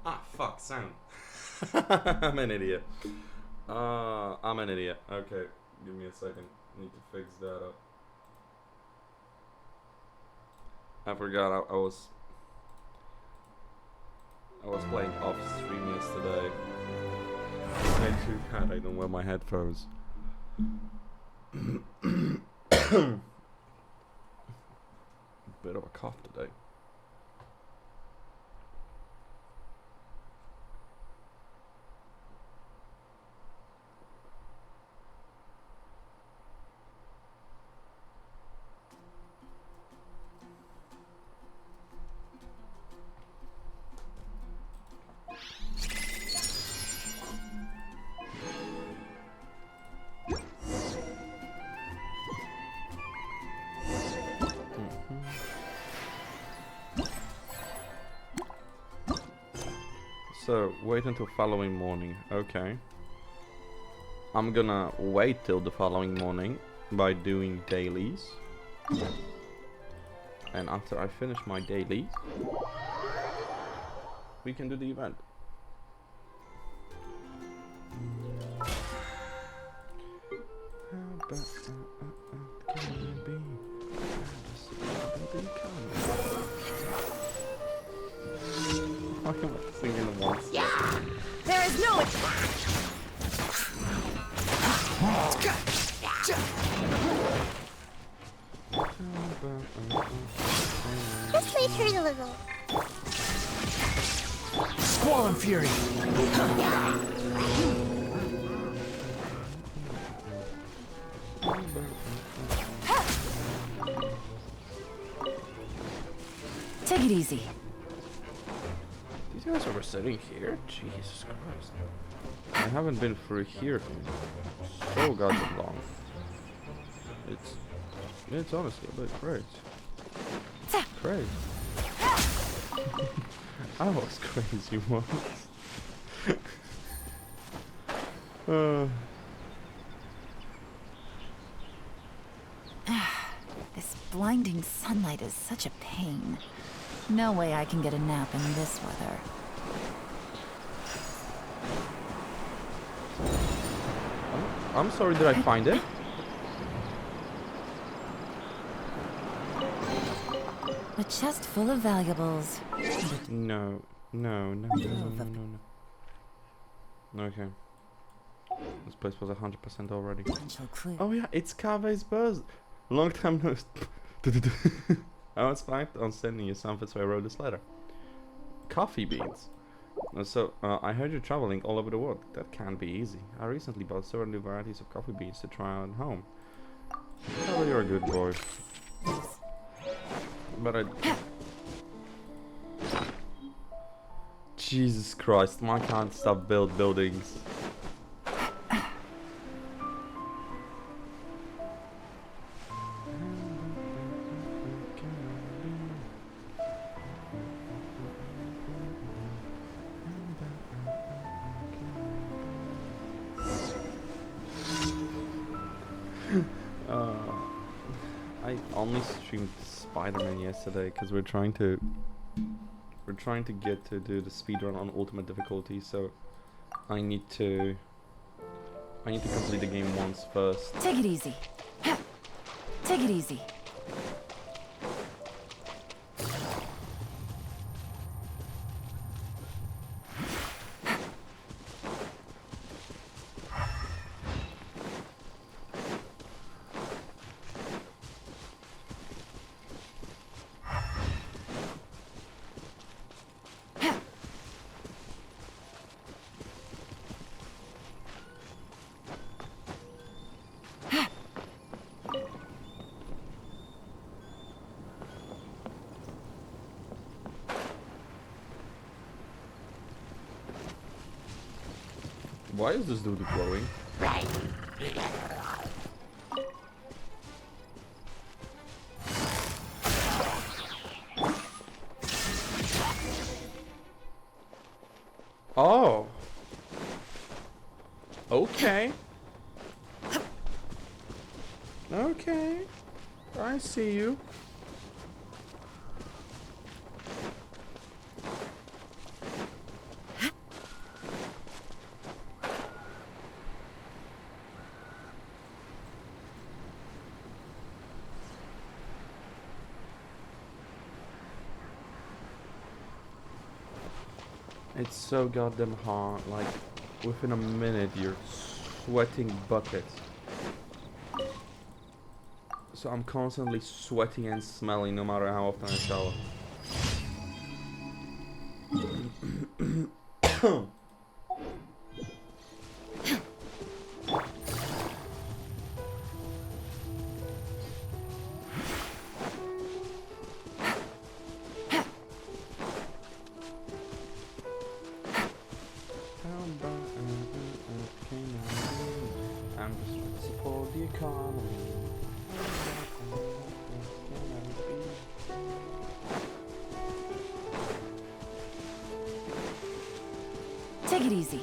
Ah, fuck, sound. I'm an idiot. I'm an idiot. Okay, give me a second. Need to fix that up. I forgot I was playing off stream yesterday. I too bad I don't wear my headphones. Bit of a cough today. So, wait until following morning. Okay. I'm gonna wait till the following morning by doing dailies. And after I finish my dailies, we can do the event. I can sing in the once. Yeah! There is no attack! Just wait here a little. Squall and Fury! Take it easy. These guys are sitting here? Jesus Christ. I haven't been through here in so goddamn long. It's honestly a bit crazy. Crazy. I was crazy once. This blinding sunlight is such a pain. No way I can get a nap in this weather. I'm sorry, did I find it? A chest full of valuables. No. Okay. This place was 100% already. Potential clue. Oh yeah, it's Kave's birthday. Long time no. I was planning on sending you something, so I wrote this letter. Coffee beans. I heard you're traveling all over the world. That can't be easy. I recently bought several new varieties of coffee beans to try out at home. Oh, you're a good boy. But I... Jesus Christ, I can't stop buildings. I only streamed Spider-Man yesterday because we're trying to get to do the speedrun on ultimate difficulty, so I need to complete the game once first. Take it easy. Take it easy. Why is this dude glowing? Oh. Okay. Okay. I see you. It's so goddamn hard. Like, within a minute, you're sweating buckets. So I'm constantly sweating and smelling no matter how often I shower. I'm just trying to support the economy. Take it easy.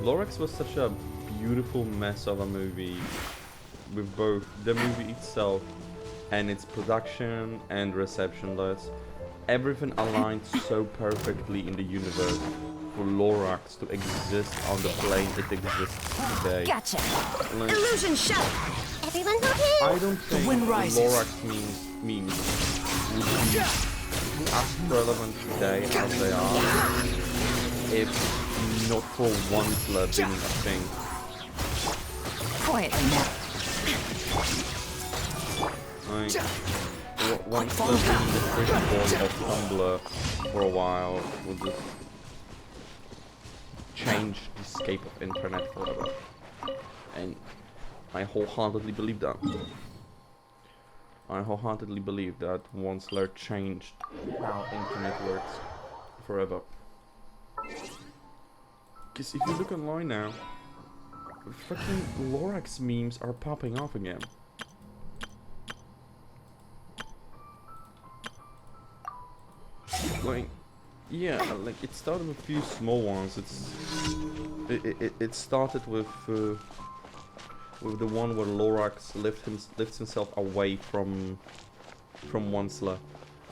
Lorax was such a beautiful mess of a movie, with both the movie itself and its production and reception lists. Everything aligned so perfectly in the universe for Lorax to exist on the plane it exists today. Gotcha. Like, Illusion shut. Everyone's okay. I don't think wind rises. Lorax memes would be as relevant today as they are if not for Onceler being a thing. Quietly now. Like, Onceler being the pretty boy of Tumblr for a while would just change the scape of internet forever. And I wholeheartedly believe that. I wholeheartedly believe that Onceler changed how internet works forever. Because if you look online now, fucking Lorax memes are popping off again. Like, yeah, like it started with a few small ones. It started with the one where Lorax lifts himself away from Onceler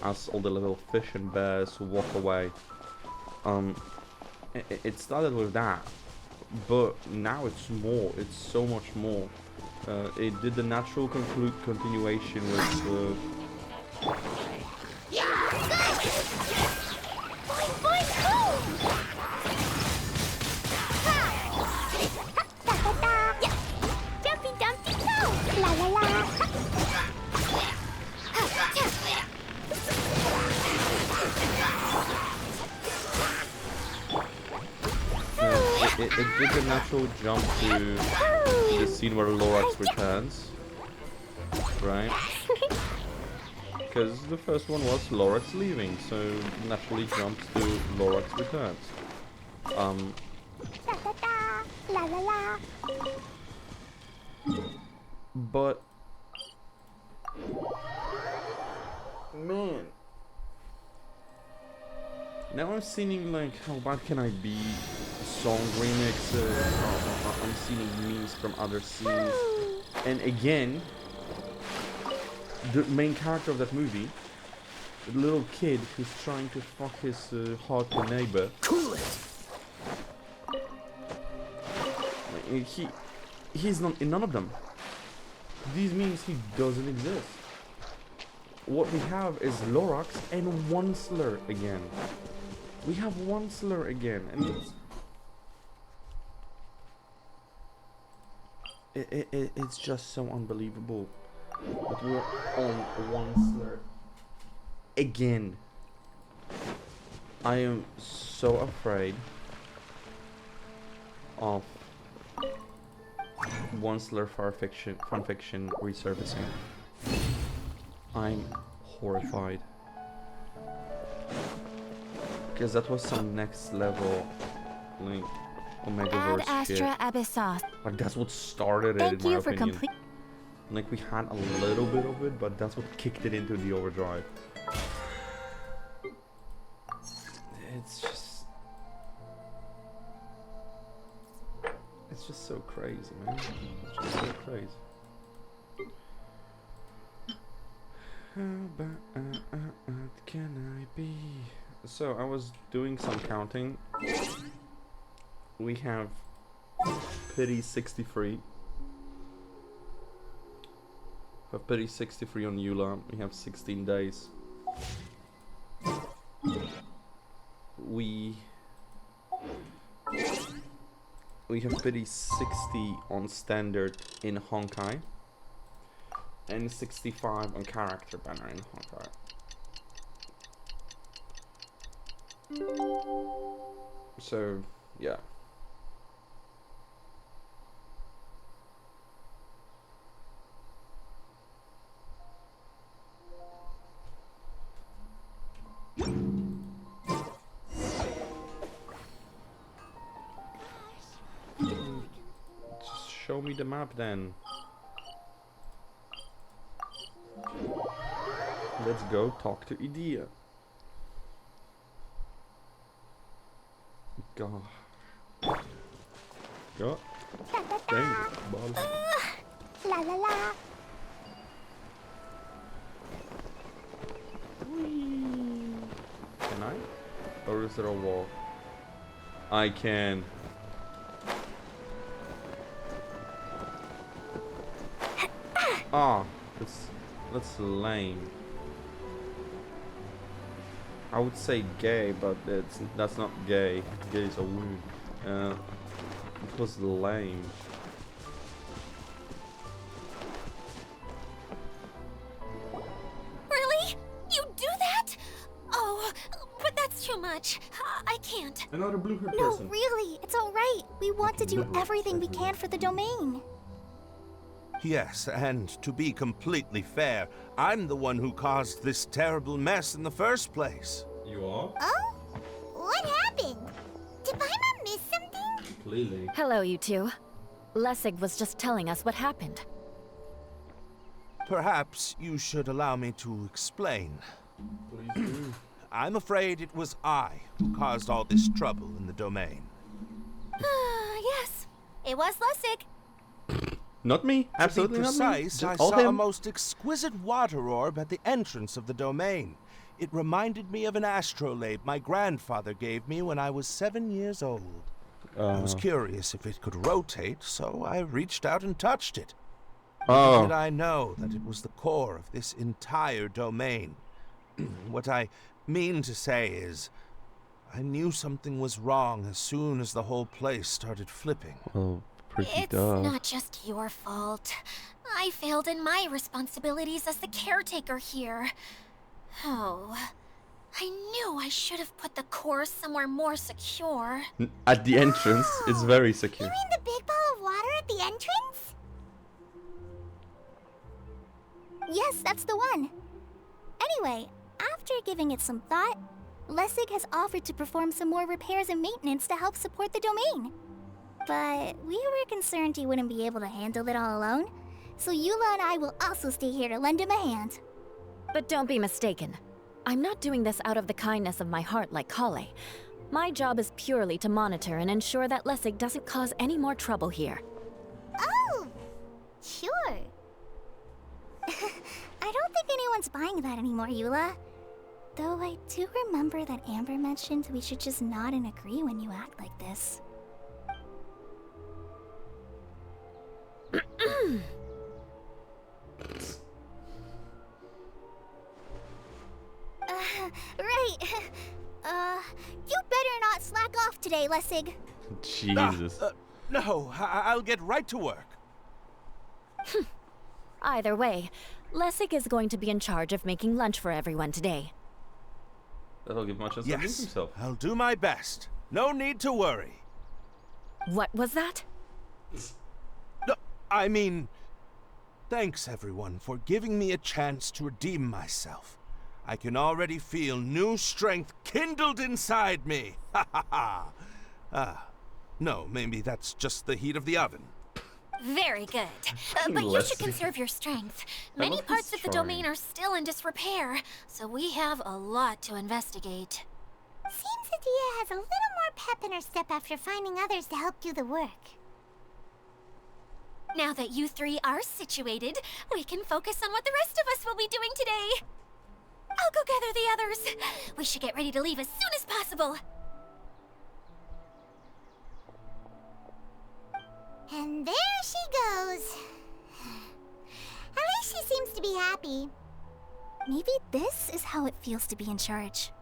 as all the little fish and bears walk away. It started with that, but now it's more. It's so much more. It did the natural continuation with. Dumpy Dumpty go! La la la! It did the natural jump to the scene where Lorax returns, right? Because the first one was Lorax leaving, so naturally jumps to Lorax returns. La la la! But man, now I'm seeing like how bad can I be? Song remixes. I'm seeing memes from other scenes, and again, the main character of that movie, the little kid who's trying to fuck his hardcore neighbor. Cool it! He's not in none of them. These means he doesn't exist. What we have is Lorax and Onceler again. We have Onceler again, and it's just so unbelievable that we're on Onceler again. I am so afraid of Onceler fanfiction resurfacing. I'm horrified. Because that was some next level, like, Omegaverse Ad shit. Astra Abyssos. Like, that's what started it, Thank in my you for opinion. complete. Like, we had a little bit of it, but that's what kicked it into the overdrive. It's just so crazy, man. It's just so crazy. How bad can I be? So I was doing some counting. We have Pity 63. For Pity 63 on Eula, we have 16 days. we have pity 60 on standard in Honkai and 65 on character banner in Honkai. So yeah. Just show me the map then. Let's go talk to Idea. God. God. Dang it, balls. La la la. Can I? Or is there a wall? I can. Ah, that's lame. I would say gay, but that's not gay. Gay is a wound. It was lame. Really? You do that? Oh, but that's too much. I can't. Another blue-haired No, person. really, it's all right. We want to do everything we can for the domain. Yes, and to be completely fair, I'm the one who caused this terrible mess in the first place. You are? Oh? What happened? Did Paimon miss something? Clearly. Hello, you two. Lessig was just telling us what happened. Perhaps you should allow me to explain. Please do. I'm afraid it was I who caused all this trouble in the domain. Yes, it was Lessig. Not me. Absolutely to be not me. precise, Just I all saw a him. most exquisite water orb at the entrance of the domain. It reminded me of an astrolabe my grandfather gave me when I was 7 years old. I was curious if it could rotate, so I reached out and touched it. Little did I know that it was the core of this entire domain. What I mean to say is, I knew something was wrong as soon as the whole place started flipping. Oh, pretty It's duh. not just your fault. I failed in my responsibilities as the caretaker here. Oh, I knew I should have put the core somewhere more secure. At the entrance, it's very secure. You mean the big ball of water at the entrance? Yes, that's the one. Anyway, after giving it some thought, Lessig has offered to perform some more repairs and maintenance to help support the domain. But we were concerned he wouldn't be able to handle it all alone, so Eula and I will also stay here to lend him a hand. But don't be mistaken. I'm not doing this out of the kindness of my heart like Kale. My job is purely to monitor and ensure that Lessig doesn't cause any more trouble here. Oh, sure. I don't think anyone's buying that anymore, Eula. Though I do remember that Amber mentioned we should just nod and agree when you act like this. Right. You better not slack off today, Lessig. Jesus. No, I'll get right to work. Either way, Lessig is going to be in charge of making lunch for everyone today. That'll give much chance to abuse Yes, himself. I'll do my best. No need to worry. What was that? No, I mean, thanks everyone for giving me a chance to redeem myself. I can already feel new strength kindled inside me. Ha ha ha. No, maybe that's just the heat of the oven. Very good. But you should conserve your strength. Many love parts this of the drawing. domain are still in disrepair, so we have a lot to investigate. Seems Adia has a little more pep in her step after finding others to help do the work. Now that you three are situated, we can focus on what the rest of us will be doing today. I'll go gather the others. We should get ready to leave as soon as possible. And there she goes. At least she seems to be happy. Maybe this is how it feels to be in charge.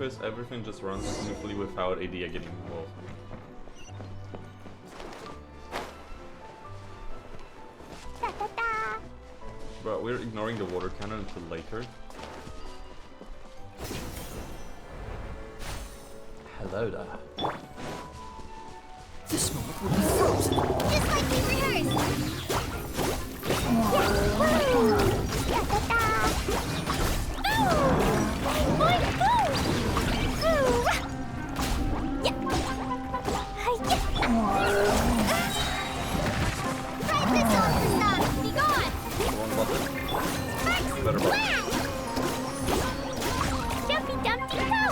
surface, everything just runs smoothly without Idea getting involved. But we're ignoring the water cannon until later. Hello there. This moment will be frozen. Just like we rehearsed! Try this on for stop! Be gone! Wrong button. Better button. Dumpy Dumpty go!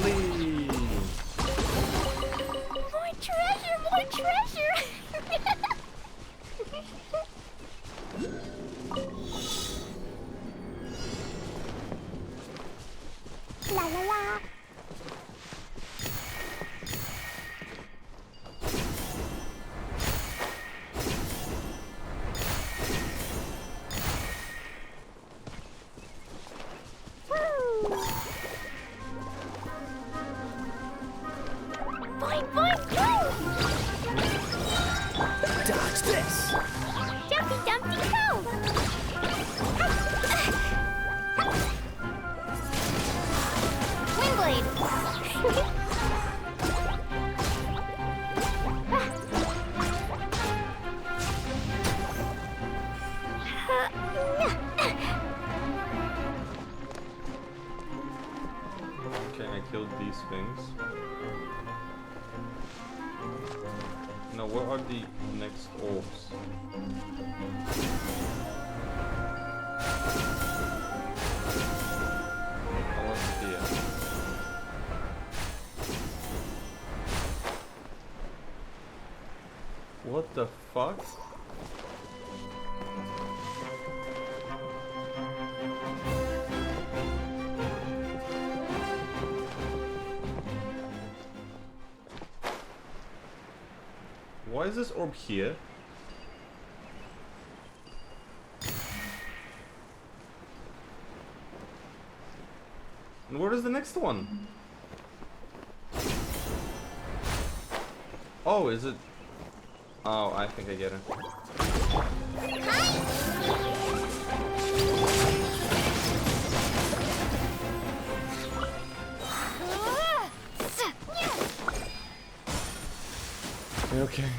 Please. More treasure! More treasure! La la la! Boing, boing, boing! Dodge this. Dumpy Dumpty go! Windblade! Okay, I killed these things. Now, where are the next orbs? Oh, what's here? What the fuck? Why is this orb here? And where is the next one? Oh, is it? Oh, I think I get it. Okay.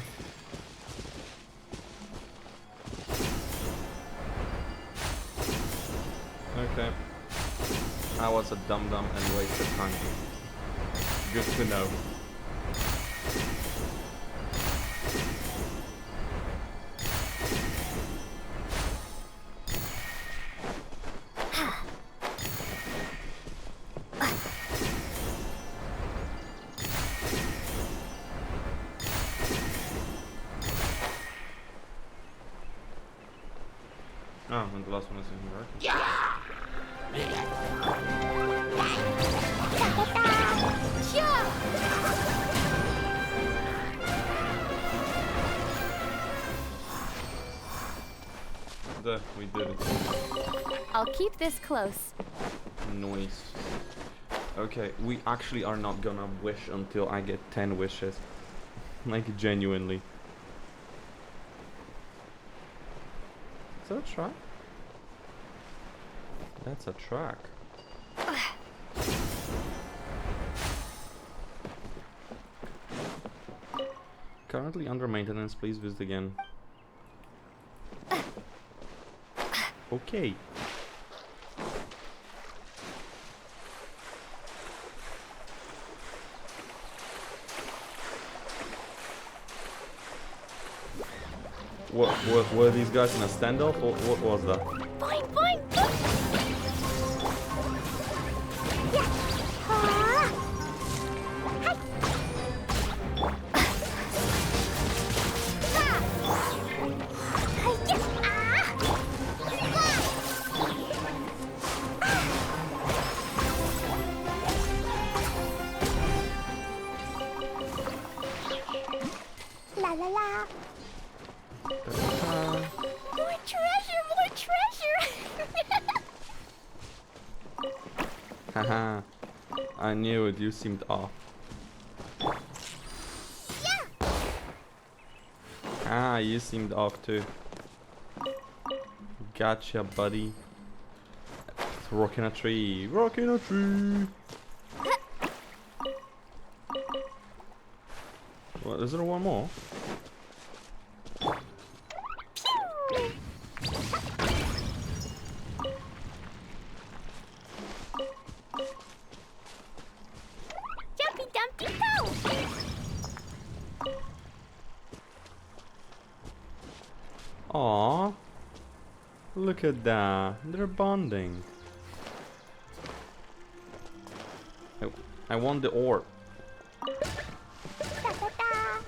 Okay. I was a dum-dum and wasted time. Good to know. Oh, and the last one is in here. Okay. There, we did it. I'll keep this close. Noise. Okay, we actually are not gonna wish until I get 10 wishes. Like, genuinely. Is that a track? That's a track. Currently under maintenance, please visit again. Okay. Were these guys in a standoff, or what was that? Boing, boing, boing! Yeah. Ah. Hi. Ah. Hi-ya. Ah. Fly. Ah. La la la. More treasure, more treasure! Haha. I knew it, you seemed off. Ah, you seemed off too. Gotcha, buddy. Rocking a tree. Rocking a tree. What, is there one more? Jumpy Dumpty go! Aww. Look at that. They're bonding. I want the orb. Da-da-da.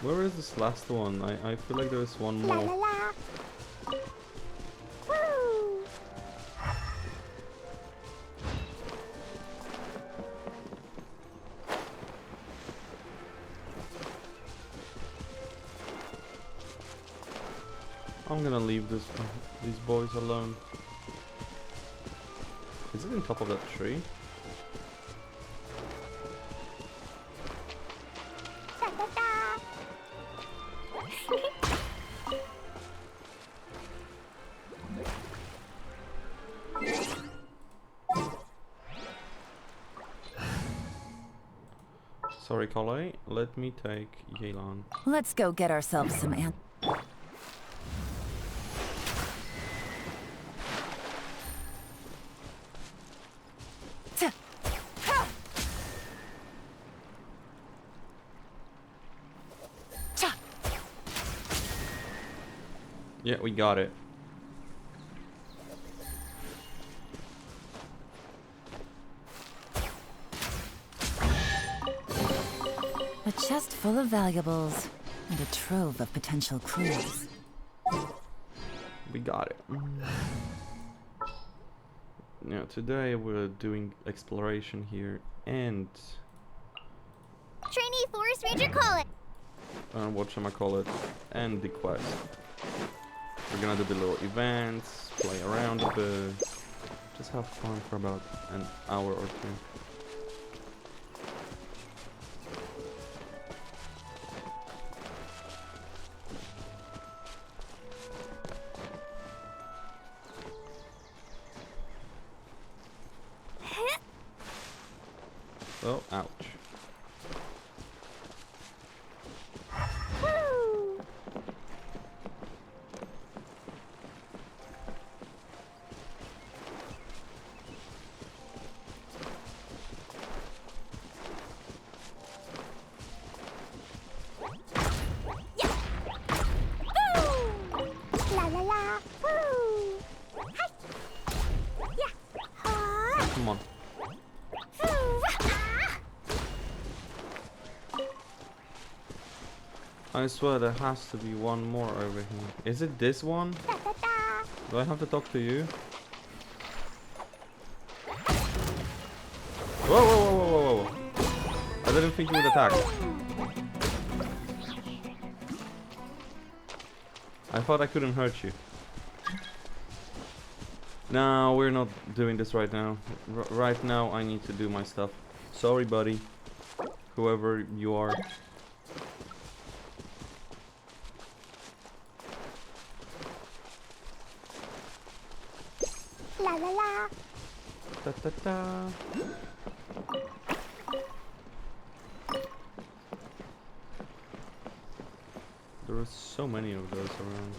Where is this last one? I feel like there is one La la more. la. Woo! I'm gonna leave these boys alone. Is it on top of that tree? Da-da-da. Sorry, Kale. Let me take Yelan. Let's go get ourselves some Yeah, we got it. A chest full of valuables and a trove of potential clues. We got it. Yeah, today we're doing exploration here and Trainee Forest Ranger call it. whatchamacallit, and the quest. We're gonna do the little events, play around a bit, just have fun for about an hour or two. Oh, ouch. Woo! Yeah. Woo! La la la. Woo! Hi. Yeah. Ha. Come on. Woo! Ah. I swear there has to be one more over here. Is it this one? Da-da-da. Do I have to talk to you? Whoa, whoa, whoa, whoa, whoa, whoa. I didn't think you would attack. I thought I couldn't hurt you. No, we're not doing this right now. Right now I need to do my stuff. Sorry, buddy. Whoever you are. La la la. Da, da, da. There are so many of those around.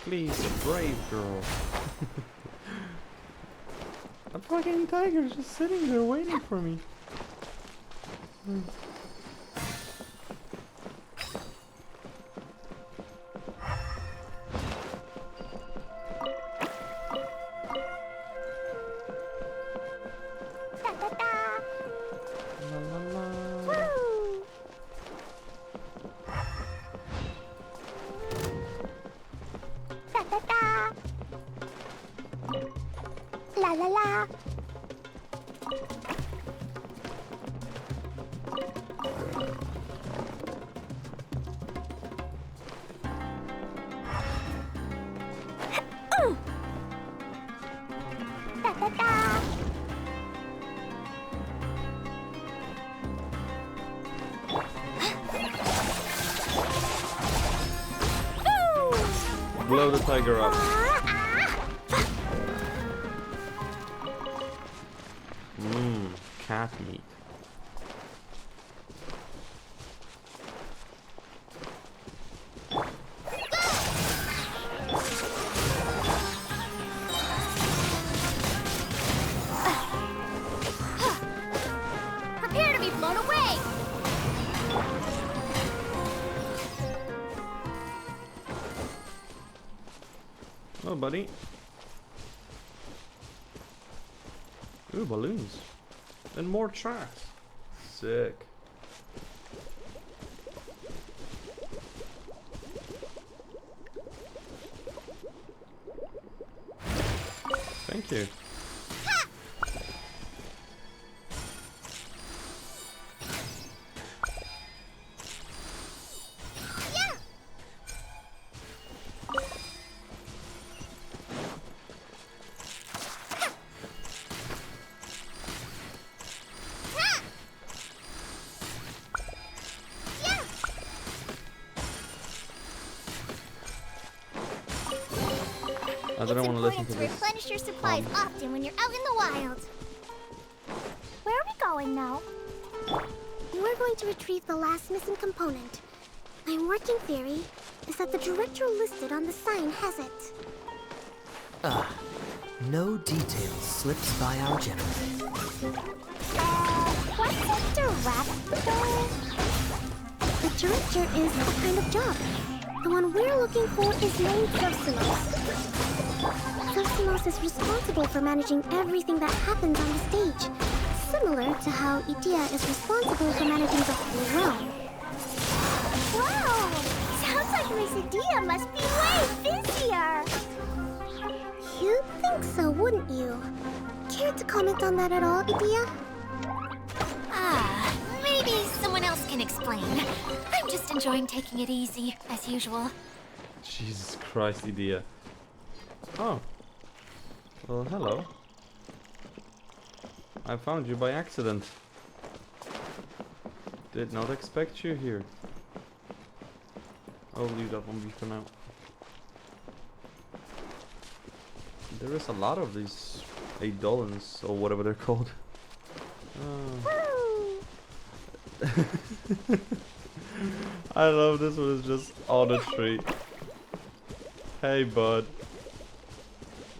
Please, brave girl. A fucking tiger's just sitting there waiting for me. Da-da-da. La, la, la. Woo! Da-da-da. la la. Da da da. Blow the tiger up. Mmm, cat meat. Prepare to be blown away! Oh, buddy. Ooh, balloons. And more tracks. Sick. Thank you. I don't want to listen to It's important to this. replenish your supplies often when you're out in the wild. Where are we going now? We're going to retrieve the last missing component. My working theory is that the director listed on the sign has it. No detail slips by our general. What's a director? The director is a kind of job. The one we're looking for is named Zosilos. Zosilos is responsible for managing everything that happens on the stage, similar to how Idea is responsible for managing the whole realm. Wow! Sounds like Miss Idea must be way busier! You'd think so, wouldn't you? Care to comment on that at all, Idea? Maybe someone else can explain. I'm just enjoying taking it easy, as usual. Jesus Christ, Idea. Oh. Well, hello. I found you by accident. Did not expect you here. I'll leave that one be for now. There is a lot of these Eidolons, or whatever they're called. I love this one, is just on a tree. Hey bud.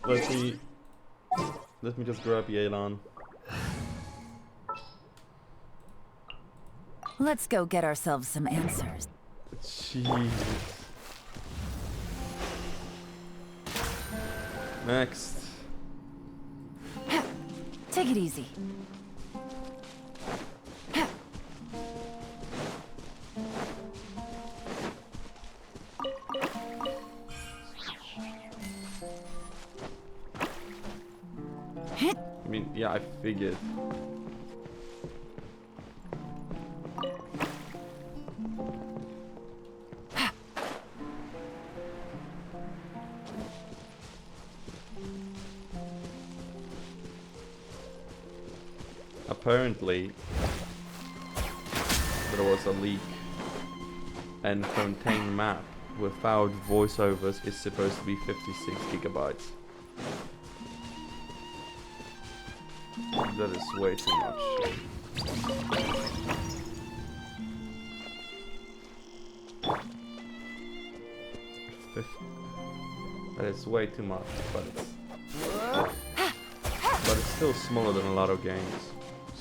Let me just grab Yelan. Let's go get ourselves some answers. Jesus. Next. Take it easy. I mean, yeah, I figured. Apparently, there was a leak, and Fontaine map without voiceovers is supposed to be 56 gigabytes. That is way too much. That is way too much, but it's still smaller than a lot of games.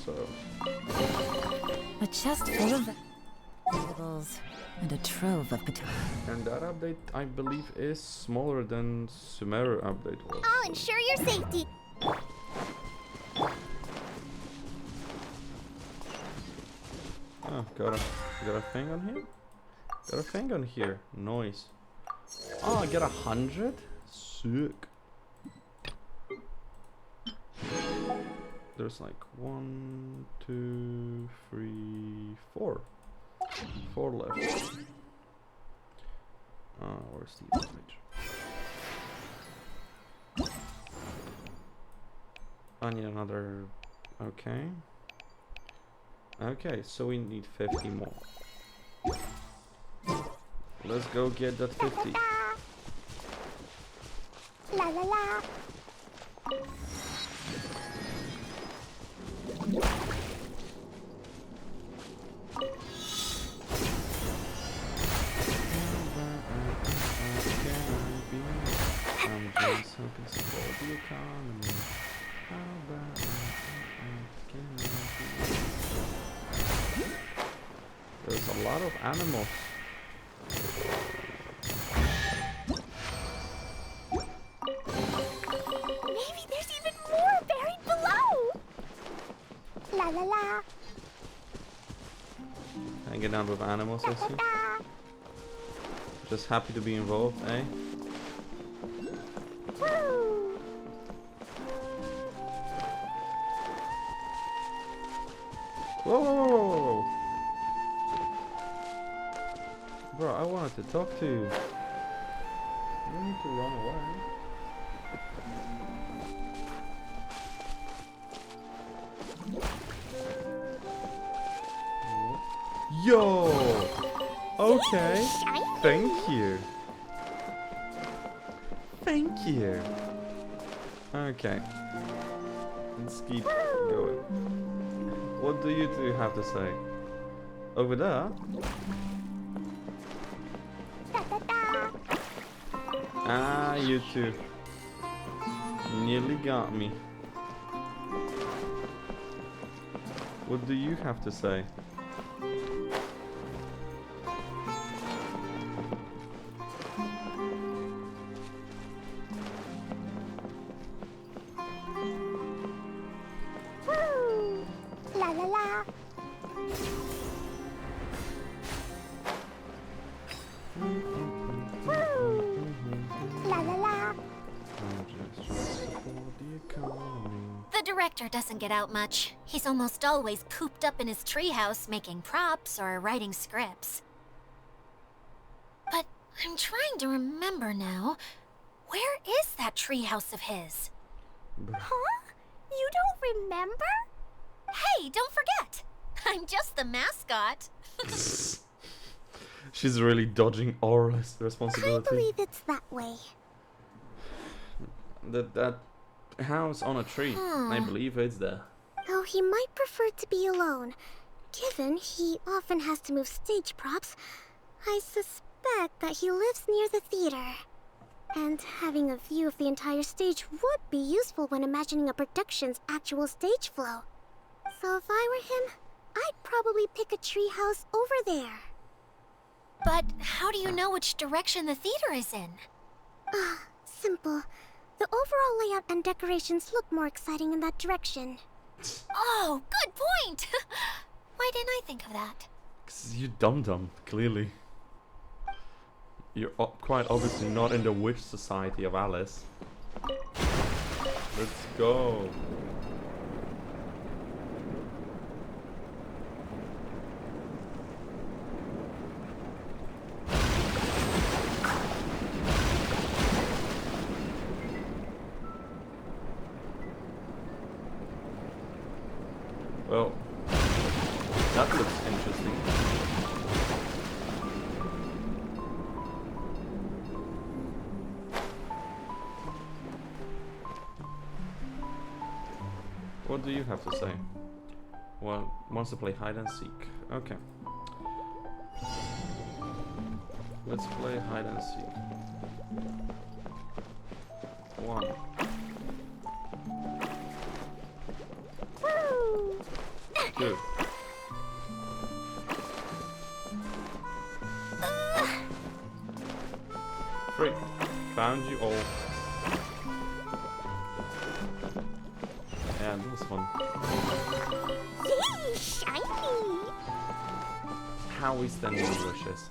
So A chest full of vegetables and a trove of potatoes. and that update, I believe, is smaller than Sumeru update was. I'll ensure your safety. Oh, got a thing on here? Got a thing on here. Nice. Oh, I get 100? Sick. There's like 1, 2, 3, 4. 4 left. Where's the image? I need another. Okay. Okay, so we need 50 more. Let's go get that 50. La la la. I'm just hoping support the economy. How about there's a lot of animals. Maybe there's even more buried below. La la la. Hanging out with animals, I see. Just happy to be involved, eh? Woo. Whoa, whoa, whoa, whoa, whoa. Bro, I wanted to talk to you. You need to run away. Yo! Okay. Thank you. Thank you. Okay. Let's keep going. What do you two have to say? Over there? Ah, you two. Nearly got me. What do you have to say? Woo. La la la. La la la. The director doesn't get out much. He's almost always cooped up in his treehouse making props or writing scripts. But I'm trying to remember now. Where is that treehouse of his? Huh? You don't remember? Hey, don't forget! I'm just the mascot. She's really dodging all I responsibility. believe it's that way. That house on a tree. I believe it's there. Though he might prefer to be alone. Given he often has to move stage props, I suspect that he lives near the theater. And having a view of the entire stage would be useful when imagining a production's actual stage flow. So if I were him, I'd probably pick a treehouse over there. But how do you know which direction the theater is in? Simple. The overall layout and decorations look more exciting in that direction. Oh, good point! Why didn't I think of that? 'Cause you dum-dum, clearly. You're quite obviously not in the witch society of Alice. Let's go. Well, that looks interesting. What do you have to say? Well, wants to play hide and seek. Okay. Let's play hide and seek. 1. Woo! 2. 3. Found you all. Yeah, that was fun. Yay, shiny! How we stand in wishes.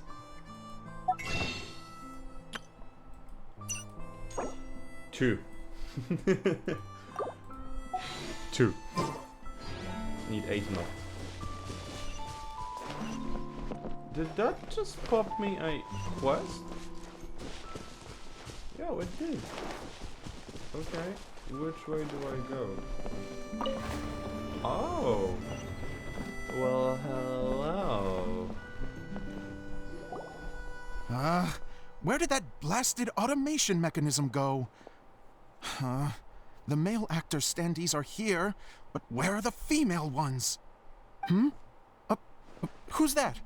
2. Need 8 more. Did that just pop me a quest? Yeah, it did. Okay, which way do I go? Oh! Well, hello. Where did that blasted automation mechanism go? The male actor standees are here, but where are the female ones? Who's that?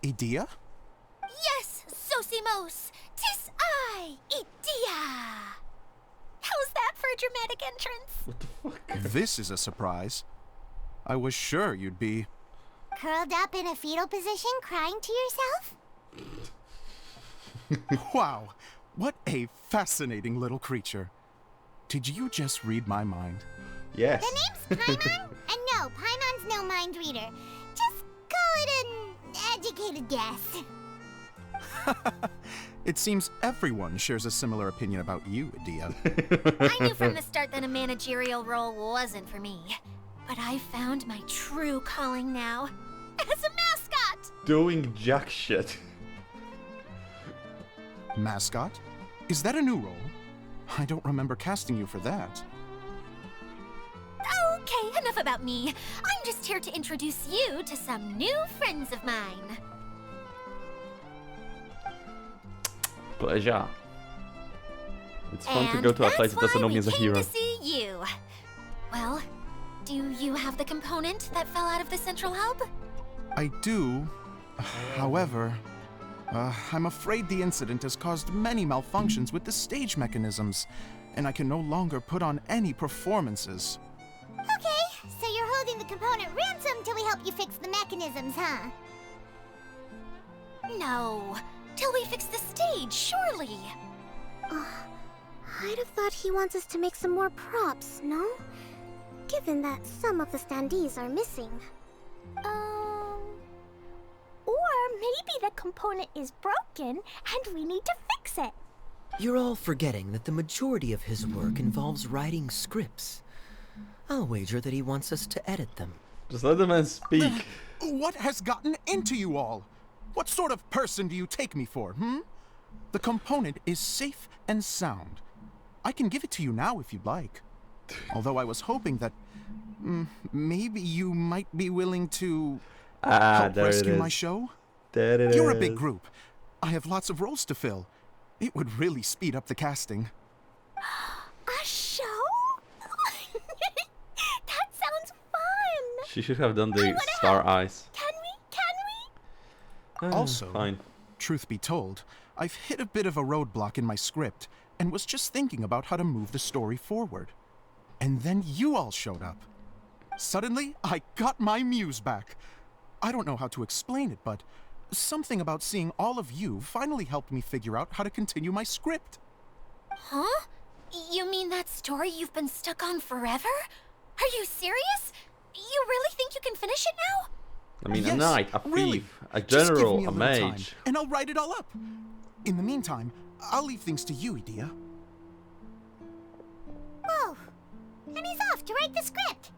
Idea? Yes, Sosimos! 'Tis I, Idea! How's that for a dramatic entrance? What the fuck? This is a surprise. I was sure you'd be... Curled up in a fetal position, crying to yourself? Wow, what a fascinating little creature. Did you just read my mind? Yes. The name's Paimon? And no, Paimon's no mind reader. Just call it an educated guess. It seems everyone shares a similar opinion about you, Idea. I knew from the start that a managerial role wasn't for me. But I found my true calling now. As a mascot! Doing jack shit. Mascot? Is that a new role? I don't remember casting you for that. Okay, enough about me. I'm just here to introduce you to some new friends of mine. Pleasure. It's fun to go to a place that doesn't know me as a hero. To see you. Well, do you have the component that fell out of the central hub? I do. However, I'm afraid the incident has caused many malfunctions with the stage mechanisms, and I can no longer put on any performances. Okay, so you're holding the component ransom till we help you fix the mechanisms, huh? No, till we fix the stage, surely. I'd have thought he wants us to make some more props, no? Given that some of the standees are missing. Or maybe the component is broken and we need to fix it. You're all forgetting that the majority of his work involves writing scripts. I'll wager that he wants us to edit them. Just let the man speak. What has gotten into you all? What sort of person do you take me for, The component is safe and sound. I can give it to you now if you'd like. Although I was hoping that maybe you might be willing to help rescue my show. There it is. You're a big group. I have lots of roles to fill. It would really speed up the casting. A show? That sounds fun! She should have done the star eyes. Can we? Also, Fine. truth be told, I've hit a bit of a roadblock in my script and was just thinking about how to move the story forward. And then you all showed up. Suddenly, I got my muse back. I don't know how to explain it, but something about seeing all of you finally helped me figure out how to continue my script. Huh? You mean that story you've been stuck on forever? Are you serious? You really think you can finish it now? I mean, Yes, a knight, a thief, really. a Just give general, me a little time, mage. and I'll write it all up. In the meantime, I'll leave things to you, Idea. Whoa! And he's off to write the script.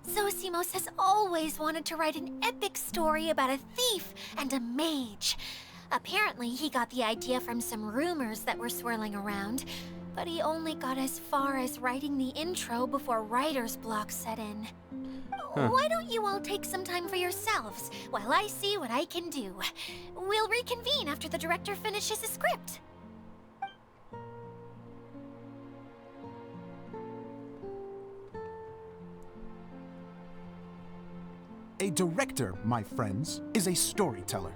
Zosimos has always wanted to write an epic story about a thief and a mage. Apparently, he got the idea from some rumors that were swirling around, but he only got as far as writing the intro before writer's block set in. Why don't you all take some time for yourselves while I see what I can do? We'll reconvene after the director finishes his script. A director, my friends, is a storyteller.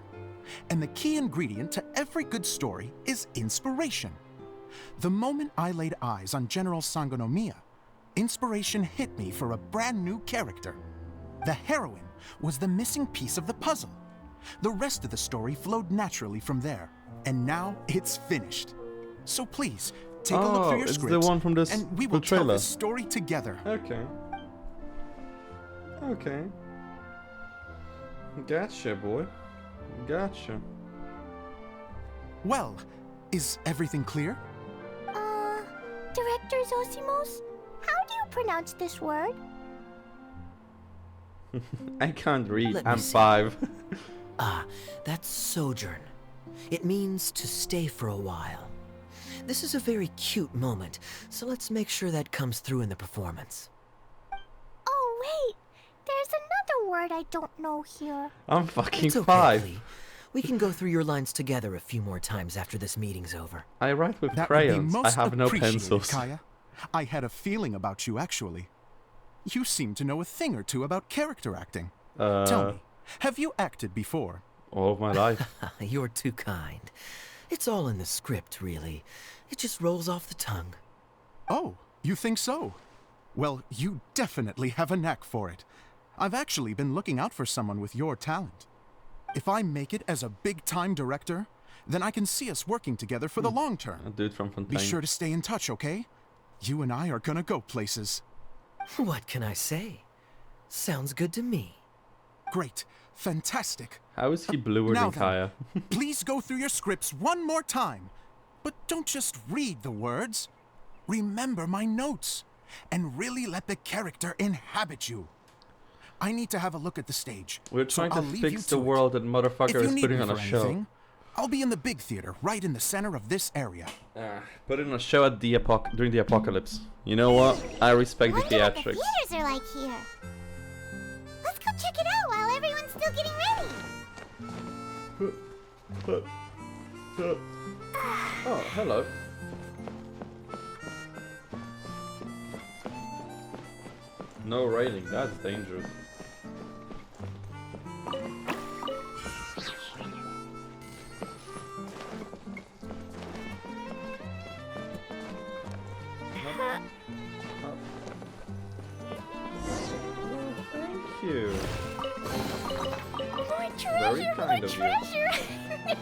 And the key ingredient to every good story is inspiration. The moment I laid eyes on General Sangonomiya, inspiration hit me for a brand new character. The heroine was the missing piece of the puzzle. The rest of the story flowed naturally from there, and now it's finished. So please, take a look through your it's script, the one from this and we will tell trailer. this story together. Okay. Okay. Gotcha, boy. Gotcha. Well, is everything clear? Director Zosimos, how do you pronounce this word? I can't read. Let me I'm see. 5. Ah, that's sojourn. It means to stay for a while. This is a very cute moment, so let's make sure that comes through in the performance. Oh, wait. There's another word I don't know here. I'm fucking It's okay, 5. Klee. We can go through your lines together a few more times after this meeting's over. I write with That would be crayons. I most have no appreciated, pencils. Kaya. I had a feeling about you, actually. You seem to know a thing or two about character acting. Tell me, have you acted before? All of my life. You're too kind. It's all in the script, really. It just rolls off the tongue. Oh, you think so? Well, you definitely have a knack for it. I've actually been looking out for someone with your talent. If I make it as a big-time director, then I can see us working together for the long term. A dude from Fontaine. Be sure to stay in touch, okay? You and I are gonna go places. What can I say? Sounds good to me. Great. Fantastic. How is he bluer Now than then, Kaya? Please go through your scripts one more time. But don't just read the words. Remember my notes. And really let the character inhabit you. I need to have a look at the stage. We're so trying I'll to leave fix you the to it. world that If motherfucker you is need putting me on a for show. anything, I'll be in the big theater, right in the center of this area. Putting on a show at the during the apocalypse. You know what? I respect the Wonder what the theatrics. theaters are like here. Let's go check it out while everyone's still getting ready. Oh, hello. No railing, that's dangerous. Thank you. More treasure, Very kind more of you. treasure. I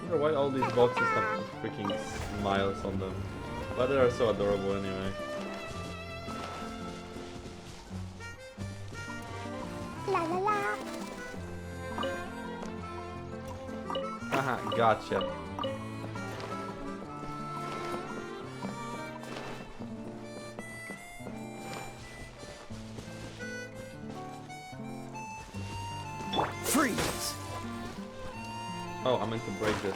wonder why all these boxes have freaking smiles on them. But they are so adorable anyway. La la la. Haha, gotcha. Freeze! Oh, I meant to break this.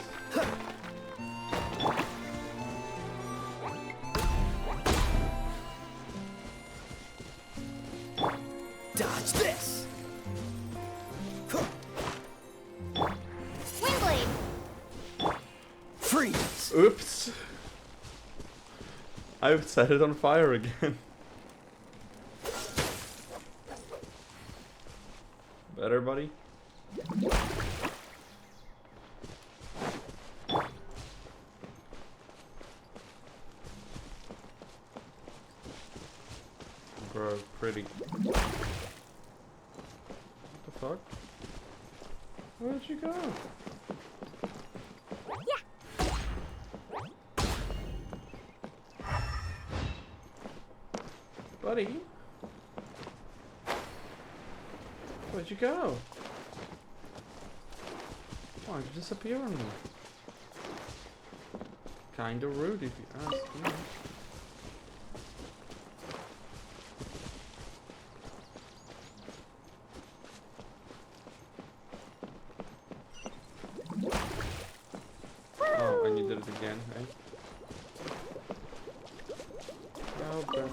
Dodge this! Windblade. Freeze! Oops! I've set it on fire again. Better, buddy? Bro, pretty. What the fuck? Where'd you go? Buddy? Where'd you go? Why'd you disappear on me? Kinda rude if you ask me. Oh, and you did it again, right? Well done.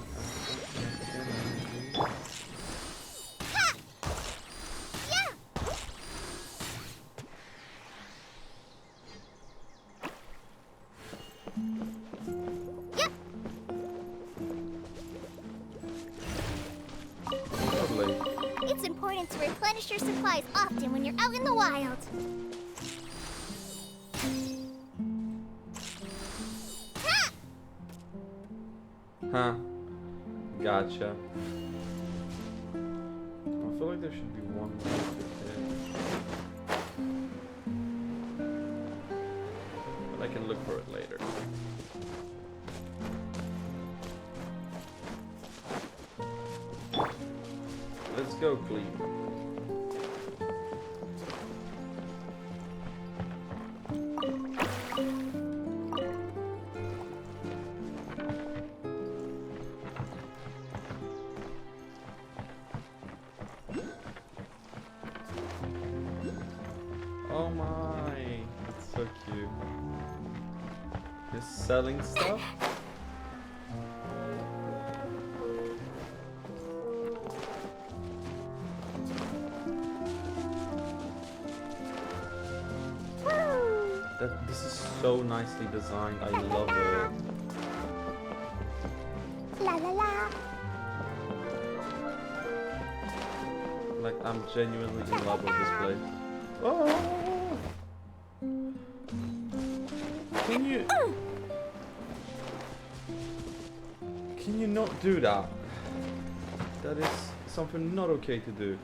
Lovely. It's important to replenish your supplies often when you're out in the wild. Ha! Huh. Gotcha. I feel like there should be one more here. But I can look for it later. Let's go, Klee. Just selling stuff? This is so nicely designed. I love it. La la la. Like, I'm genuinely in love with this place. Oh! Can you not do that? That is something not okay to do.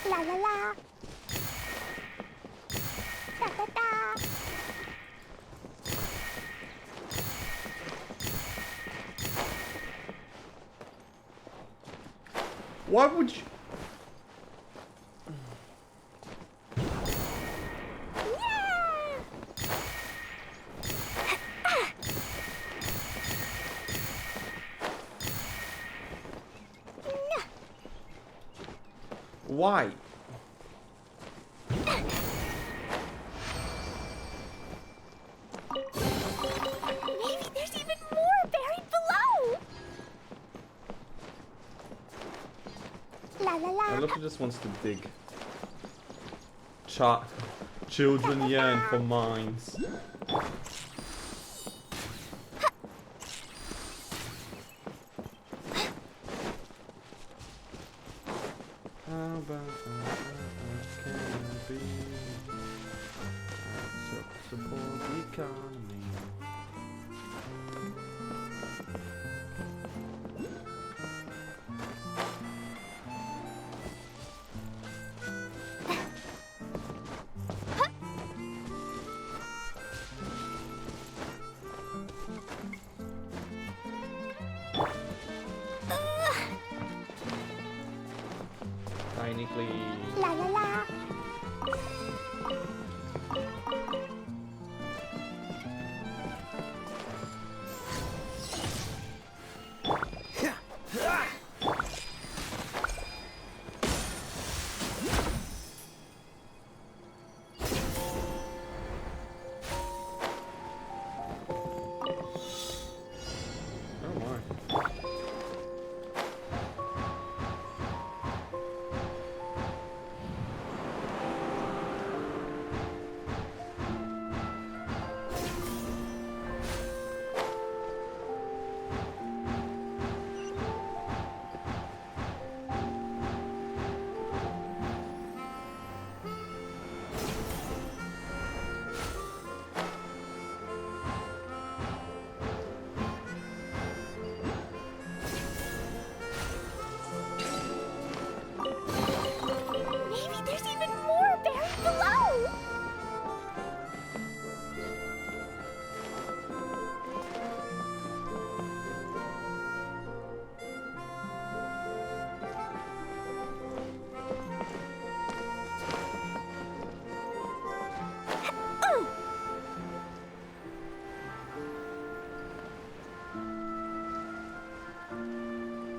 La la la. Da da da. Why would you? Why? Maybe there's even more buried below. La la la. I love he just wants to dig. Children yearn for mines. How about can I be? Support the economy. Tiny Klee. La la la. Oh my. Maybe there's even more buried below.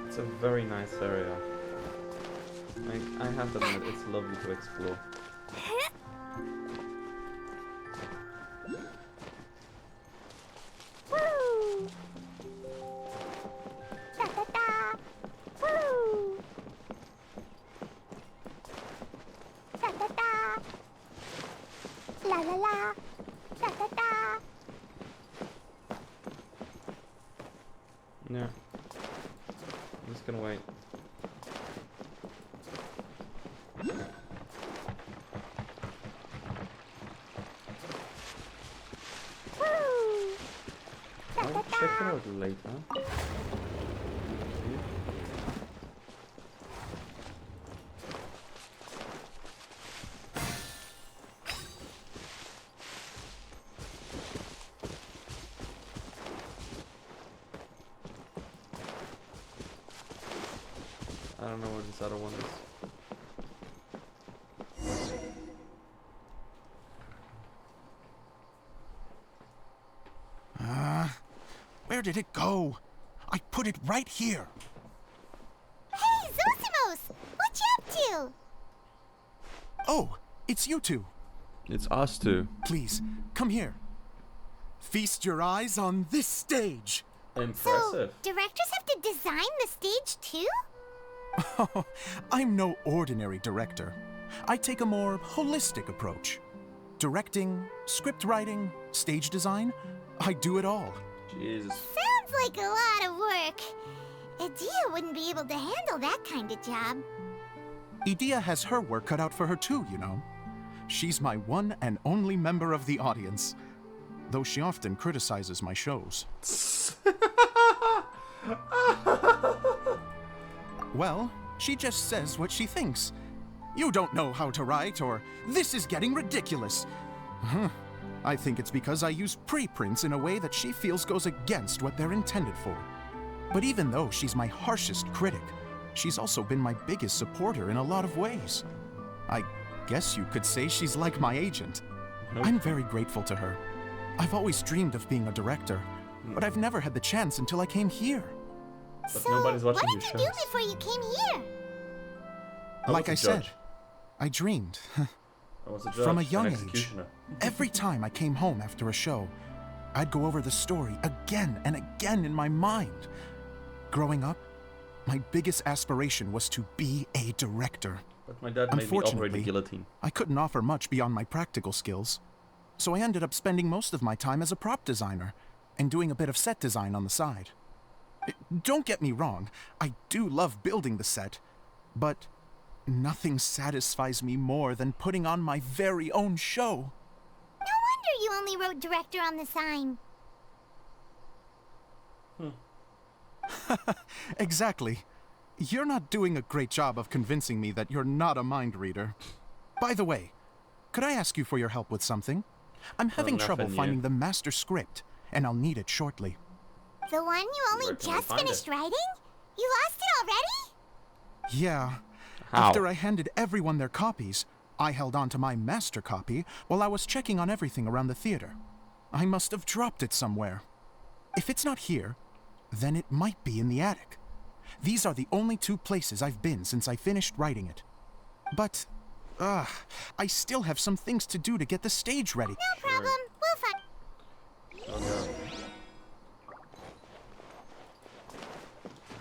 It's a very nice area. I have to admit, it's lovely to explore. Woo! Da da da! Woo! Da da da! La la la! Da da da! Yeah. I'm just gonna wait. Woo! Da da I'll check it da! out later. I don't know where this other one is. Where did it go? I put it right here. Hey, Zosimos! What you up to? Oh, it's you two. It's us two. Please, come here. Feast your eyes on this stage. Impressive. So, directors have to design the stage too? Oh, I'm no ordinary director. I take a more holistic approach. Directing, script writing, stage design, I do it all. Jesus. Sounds like a lot of work. Adia wouldn't be able to handle that kind of job. Edea has her work cut out for her too, you know. She's my one and only member of the audience, though she often criticizes my shows. Well, she just says what she thinks. You don't know how to write, or this is getting ridiculous. I think it's because I use preprints in a way that she feels goes against what they're intended for. But even though she's my harshest critic, she's also been my biggest supporter in a lot of ways. I guess you could say she's like my agent. I'm very grateful to her. I've always dreamed of being a director, but I've never had the chance until I came here. But So, nobody's watching what your did you do shows. before you came here? Like I said, Judge. I dreamed. I was a judge, From a an young age. executioner. Every time I came home after a show, I'd go over the story again and again in my mind. Growing up, my biggest aspiration was to be a director. But my dad made me operate the Unfortunately, guillotine. I couldn't offer much beyond my practical skills, so I ended up spending most of my time as a prop designer and doing a bit of set design on the side. Don't get me wrong, I do love building the set, but nothing satisfies me more than putting on my very own show. No wonder you only wrote director on the sign. Exactly. You're not doing a great job of convincing me that you're not a mind reader. By the way, could I ask you for your help with something? I'm having trouble nothing finding yet. the master script, and I'll need it shortly. The one you only Where can we just find finished it? writing? You lost it already? Yeah. How? After I handed everyone their copies, I held on to my master copy while I was checking on everything around the theater. I must have dropped it somewhere. If it's not here, then it might be in the attic. These are the only two places I've been since I finished writing it. But, I still have some things to do to get the stage ready. No problem. We'll find. Oh god.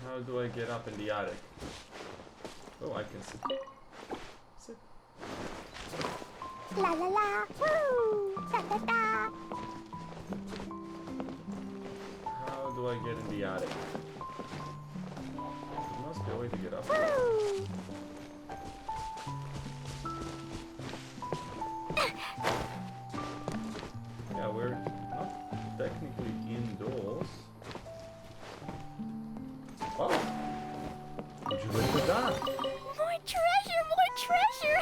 How do I get up in the attic? Oh, I can sit. Sit. La la la. Woo! Da da da. How do I get in the attic? There must be a way to get up. Woo! Yeah, we're not technically indoors. Oh! Would you look at that? More treasure, more treasure.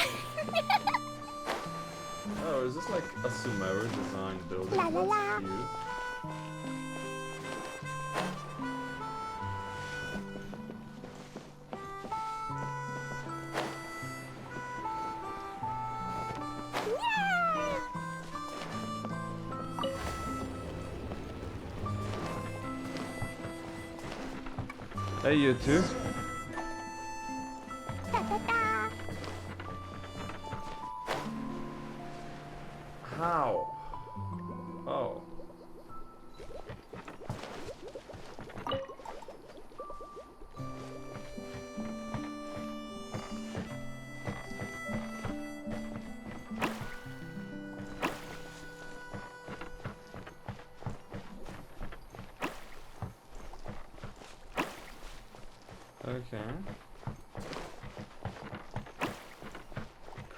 Oh, is this like a Sumeru design building? La la la. That's cute. Hey, you two. Da da da. How? Oh. Okay.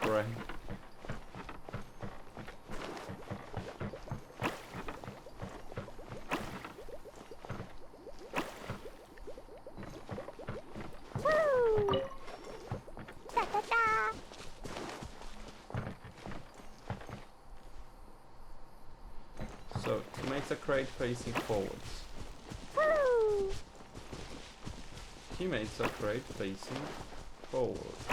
Great. Woo! Da da da. So, it makes a crate facing forwards. Woo! He makes a crate facing forwards.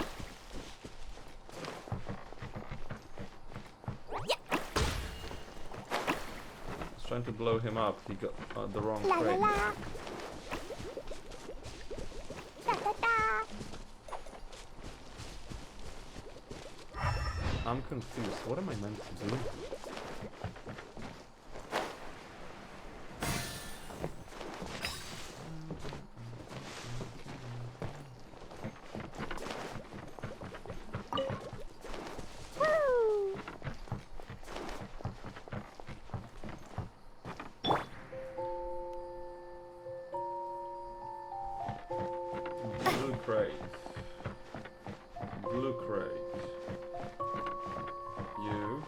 Let's trying to blow him up. He got the wrong La la crate. la. Da da da. I'm confused. What am I meant to do? Woo! Blue crate. Blue crate. You.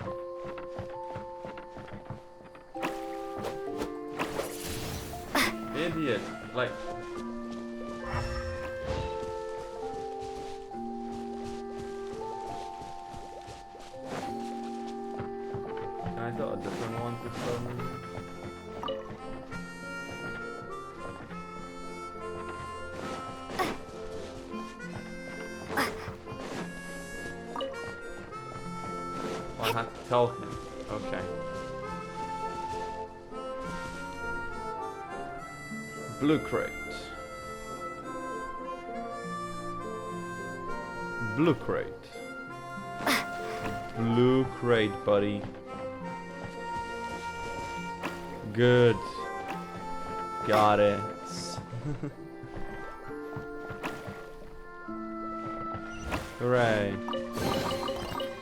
Idiot. Like. Can I do a different one this time? I have to tell him. Okay. Blue crate. Blue crate. Blue crate, buddy. Good. Got it. Hooray.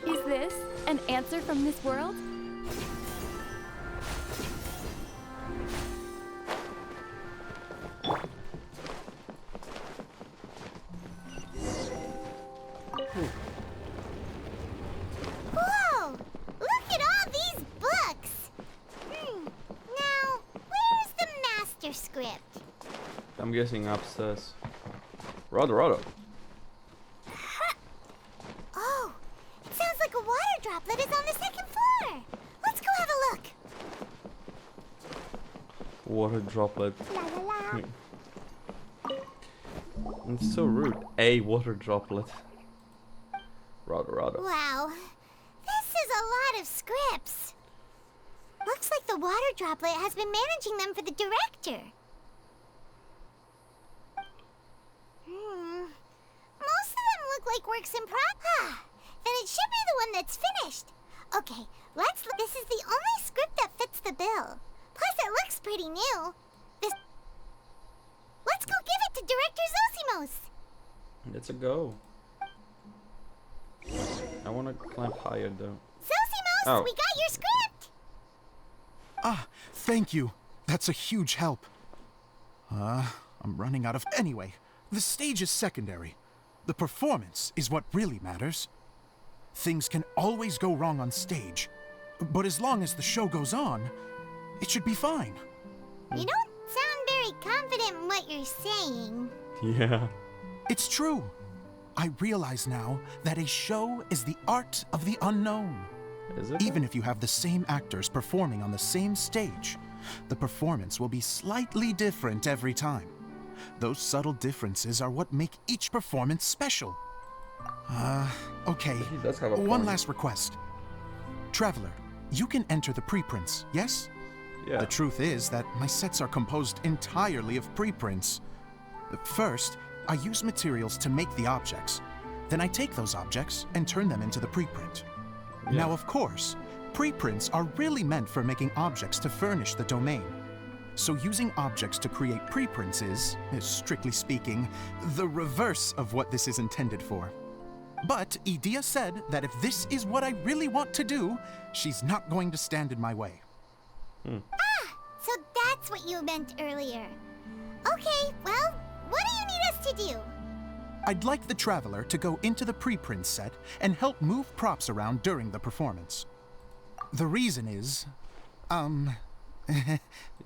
Is this an answer from this world? Whoa! Look at all these books! Now, where's the master script? I'm guessing upstairs. Rada. Oh, it sounds like a water droplet is on the second floor. Let's go have a look. Water droplet. La la la. It's so rude. A water droplet. Rada. Wow, this is a lot of scripts. Looks like the water droplet has been managing them for the director. Most of them look like works in progress. Then it should be the one that's finished. Okay, let's look. This is the only script that fits the bill. Plus, it looks pretty new. Let's go give it to Director Zosimos. Let's go. I want to climb higher though. Zosimos, Oh. we got your script. Ah, thank you. That's a huge help. I'm running out of... Anyway, the stage is secondary. The performance is what really matters. Things can always go wrong on stage, but as long as the show goes on, it should be fine. You don't sound very confident in what you're saying. Yeah. It's true. I realize now that a show is the art of the unknown. Is it? Even if you have the same actors performing on the same stage, the performance will be slightly different every time. Those subtle differences are what make each performance special. Okay. He does have a One point. last request. Traveler, you can enter the preprints, yes? Yeah. The truth is that my sets are composed entirely of preprints. First, I use materials to make the objects. Then I take those objects and turn them into the preprint. Yeah. Now, of course, preprints are really meant for making objects to furnish the domain. So using objects to create preprints is, strictly speaking, the reverse of what this is intended for. But Edea said that if this is what I really want to do, she's not going to stand in my way. So that's what you meant earlier. Okay, well, what do you need us to do? I'd like the Traveler to go into the preprint set and help move props around during the performance. The reason is, You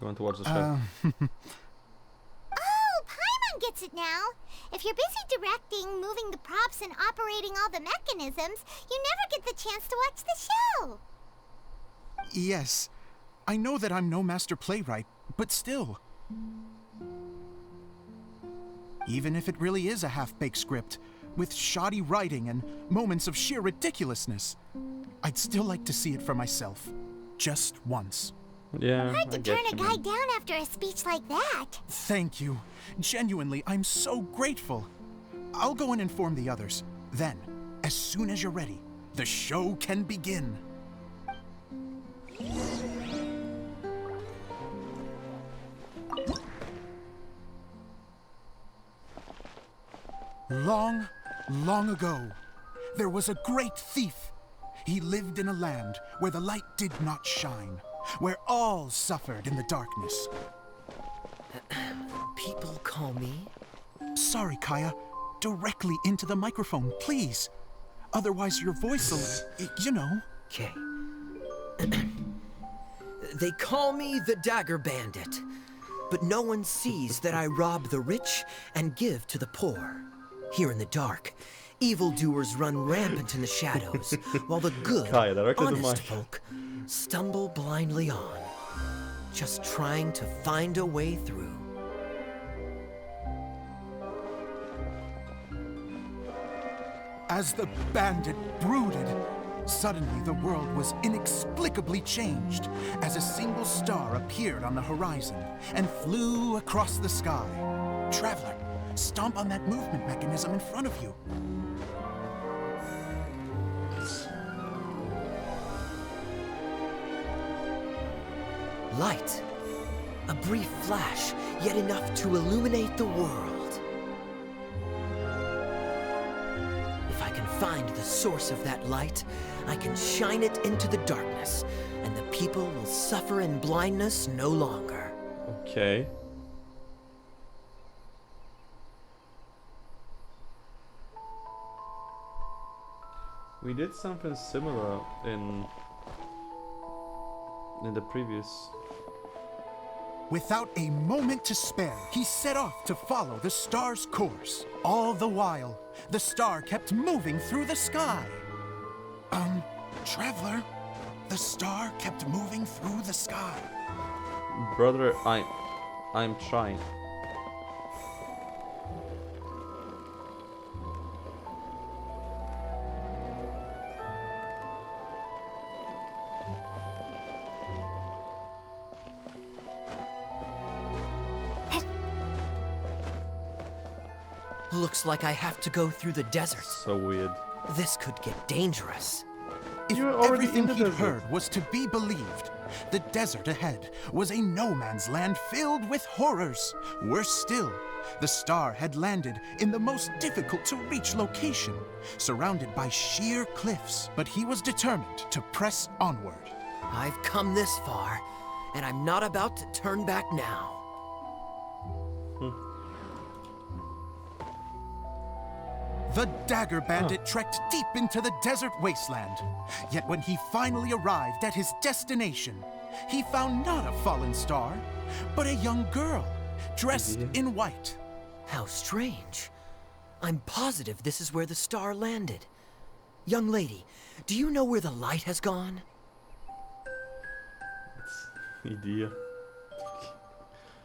want to watch the show? Oh, Paimon gets it now. If you're busy directing, moving the props, and operating all the mechanisms, you never get the chance to watch the show. yes, I know that I'm no master playwright, but still. Even if it really is a half-baked script, with shoddy writing and moments of sheer ridiculousness, I'd still like to see it for myself. Just once. Yeah, Hard I to get turn a you, guy man. down after a speech like that. Thank you. Genuinely, I'm so grateful. I'll go and inform the others. Then, as soon as you're ready, the show can begin. Long, long ago, there was a great thief. He lived in a land where the light did not shine, where all suffered in the darkness. People call me? Sorry, Kaya. Directly into the microphone, please. Otherwise your voice will, you know. Okay. They call me the Dagger Bandit, but no one sees that I rob the rich and give to the poor. Here in the dark, evildoers run rampant in the shadows, while the good, Kaya, där räcker det honest mic. folk stumble blindly on, just trying to find a way through. As the bandit brooded, suddenly the world was inexplicably changed as a single star appeared on the horizon and flew across the sky. Traveler, stomp on that movement mechanism in front of you. Light. A brief flash, yet enough to illuminate the world. If I can find the source of that light, I can shine it into the darkness, and the people will suffer in blindness no longer. Okay. We did something similar in the previous. Without a moment to spare, he set off to follow the star's course. All the while, the star kept moving through the sky. Traveler, the star kept moving through the sky. Brother, I'm trying. Looks like I have to go through the desert. So weird. This could get dangerous. If You're already everything in the he'd desert. heard was to be believed, the desert ahead was a no-man's land filled with horrors. Worse still, the star had landed in the most difficult-to-reach location, surrounded by sheer cliffs. But he was determined to press onward. I've come this far, and I'm not about to turn back now. The Dagger Bandit trekked deep into the desert wasteland. Yet when he finally arrived at his destination, he found not a fallen star, but a young girl, dressed in white. How strange. I'm positive this is where the star landed. Young lady, do you know where the light has gone? Idea.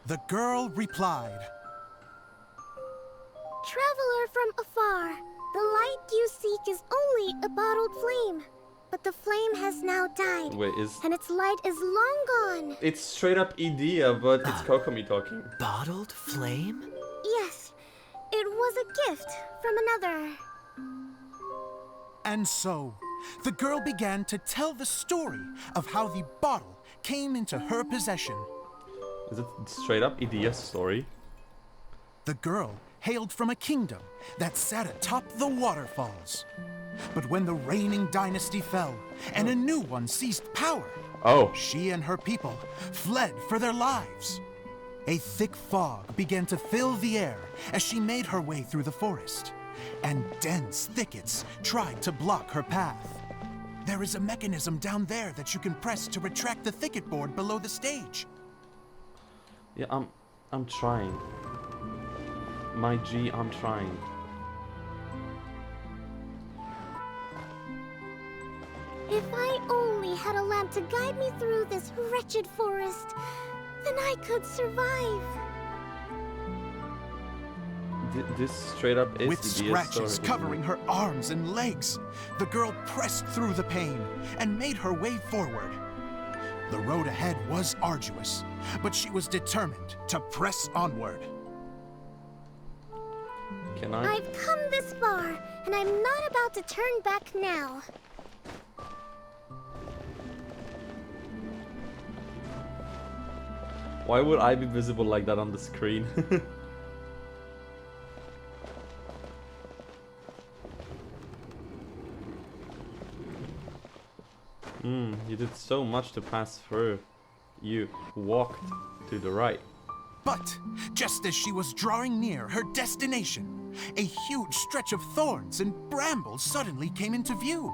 The girl replied, Traveler from afar, the light you seek is only a bottled flame. But the flame has now died, Wait, and its light is long gone. it's straight up Idea, but it's Kokomi talking. Bottled flame? Yes, it was a gift from another. And so, the girl began to tell the story of how the bottle came into her possession. Is it straight up Idea's story? The girl hailed from a kingdom that sat atop the waterfalls. But when the reigning dynasty fell and a new one seized power, she and her people fled for their lives. A thick fog began to fill the air as she made her way through the forest, and dense thickets tried to block her path. There is a mechanism down there that you can press to retract the thicket board below the stage. Yeah, I'm trying. My G, I'm trying. If I only had a lamp to guide me through this wretched forest, then I could survive. This straight up is With Idea's scratches story. covering her arms and legs, the girl pressed through the pain and made her way forward. The road ahead was arduous, but she was determined to press onward. Can I? I've come this far, and I'm not about to turn back now. Why would I be visible like that on the screen? You did so much to pass through. You walked to the right. But just as she was drawing near her destination, a huge stretch of thorns and brambles suddenly came into view.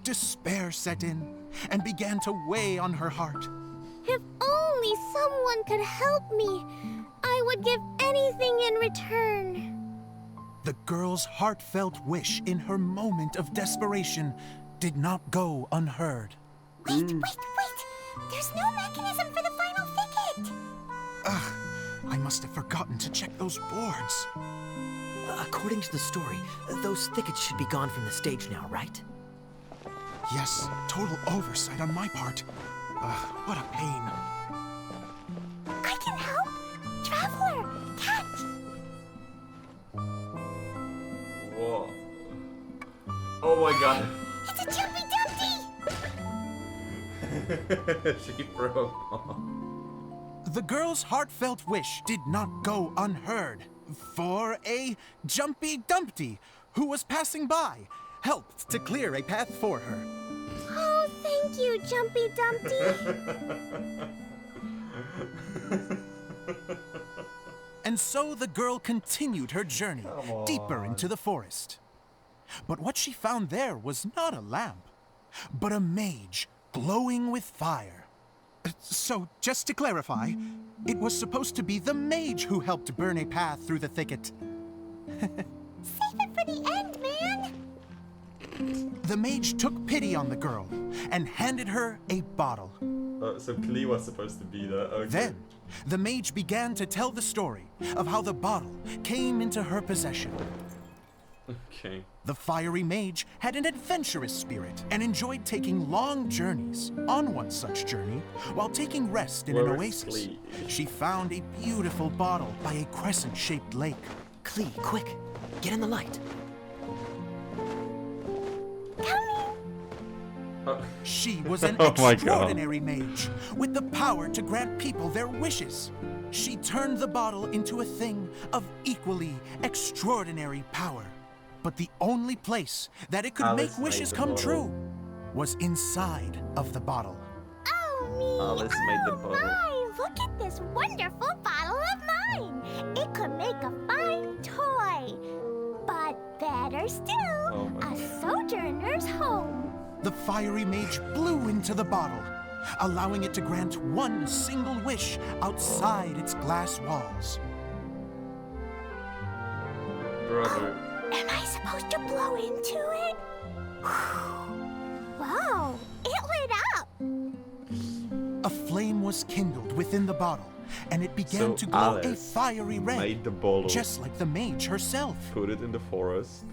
Despair set in and began to weigh on her heart. If only someone could help me, I would give anything in return. The girl's heartfelt wish in her moment of desperation did not go unheard. Wait! There's no mechanism for the final thicket! Ugh, I must have forgotten to check those boards. According to the story, those thickets should be gone from the stage now, right? Yes, total oversight on my part. What a pain. I can help! Traveler! Catch! Whoa. Oh my god. It's a Jumpy Dumpty! She broke off. The girl's heartfelt wish did not go unheard, for a Jumpy Dumpty, who was passing by, helped to clear a path for her. Oh, thank you, Jumpy Dumpty. And so the girl continued her journey deeper into the forest. But what she found there was not a lamp, but a mage glowing with fire. So, just to clarify, it was supposed to be the mage who helped burn a path through the thicket. Save it for the end, man! The mage took pity on the girl and handed her a bottle. So Klee was supposed to be there. Okay. Then, the mage began to tell the story of how the bottle came into her possession. Okay. The fiery mage had an adventurous spirit and enjoyed taking long journeys. On one such journey, while taking rest in an Where is oasis, Klee? she found a beautiful bottle by a crescent-shaped lake. Klee, quick! Get in the light! She was an Oh my God. extraordinary mage with the power to grant people their wishes. She turned the bottle into a thing of equally extraordinary power. But the only place that it could Alice make wishes made the come bottle. true was inside of the bottle. Oh, me! Alice made the bottle. My! Look at this wonderful bottle of mine! It could make a fine toy! But better still, Oh my a sojourner's home! The fiery mage blew into the bottle, allowing it to grant one single wish outside its glass walls. Brother. Am I supposed to blow into it? Wow, it lit up! A flame was kindled within the bottle, and it began So to glow a Alice fiery red, made the bottle, just like the mage herself. put it in the forest,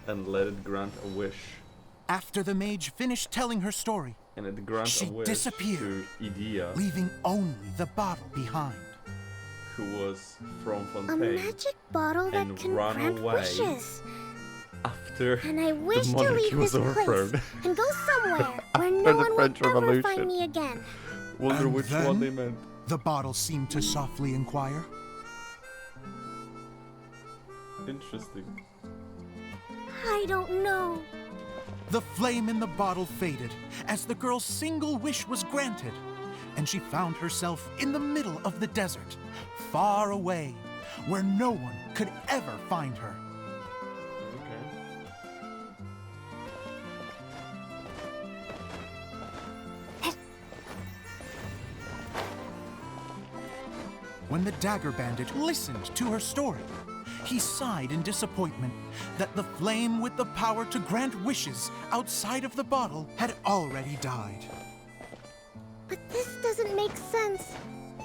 and let it grant a wish. After the mage finished telling her story, And it grants She a wish disappeared. to Idea, leaving only the bottle behind. who was from A Fontaine. magic bottle that and can run grant away. wishes. After And I wish to monarchy leave was this place overthrown. and go somewhere where After no the one French will ever Revolution. find me again. Wonder And which then- one they meant. The bottle seemed to softly inquire. Interesting. I don't know. The flame in the bottle faded as the girl's single wish was granted, and she found herself in the middle of the desert, far away, where no one could ever find her. Okay. When the dagger bandit listened to her story, he sighed in disappointment that the flame with the power to grant wishes outside of the bottle had already died. But this doesn't make sense.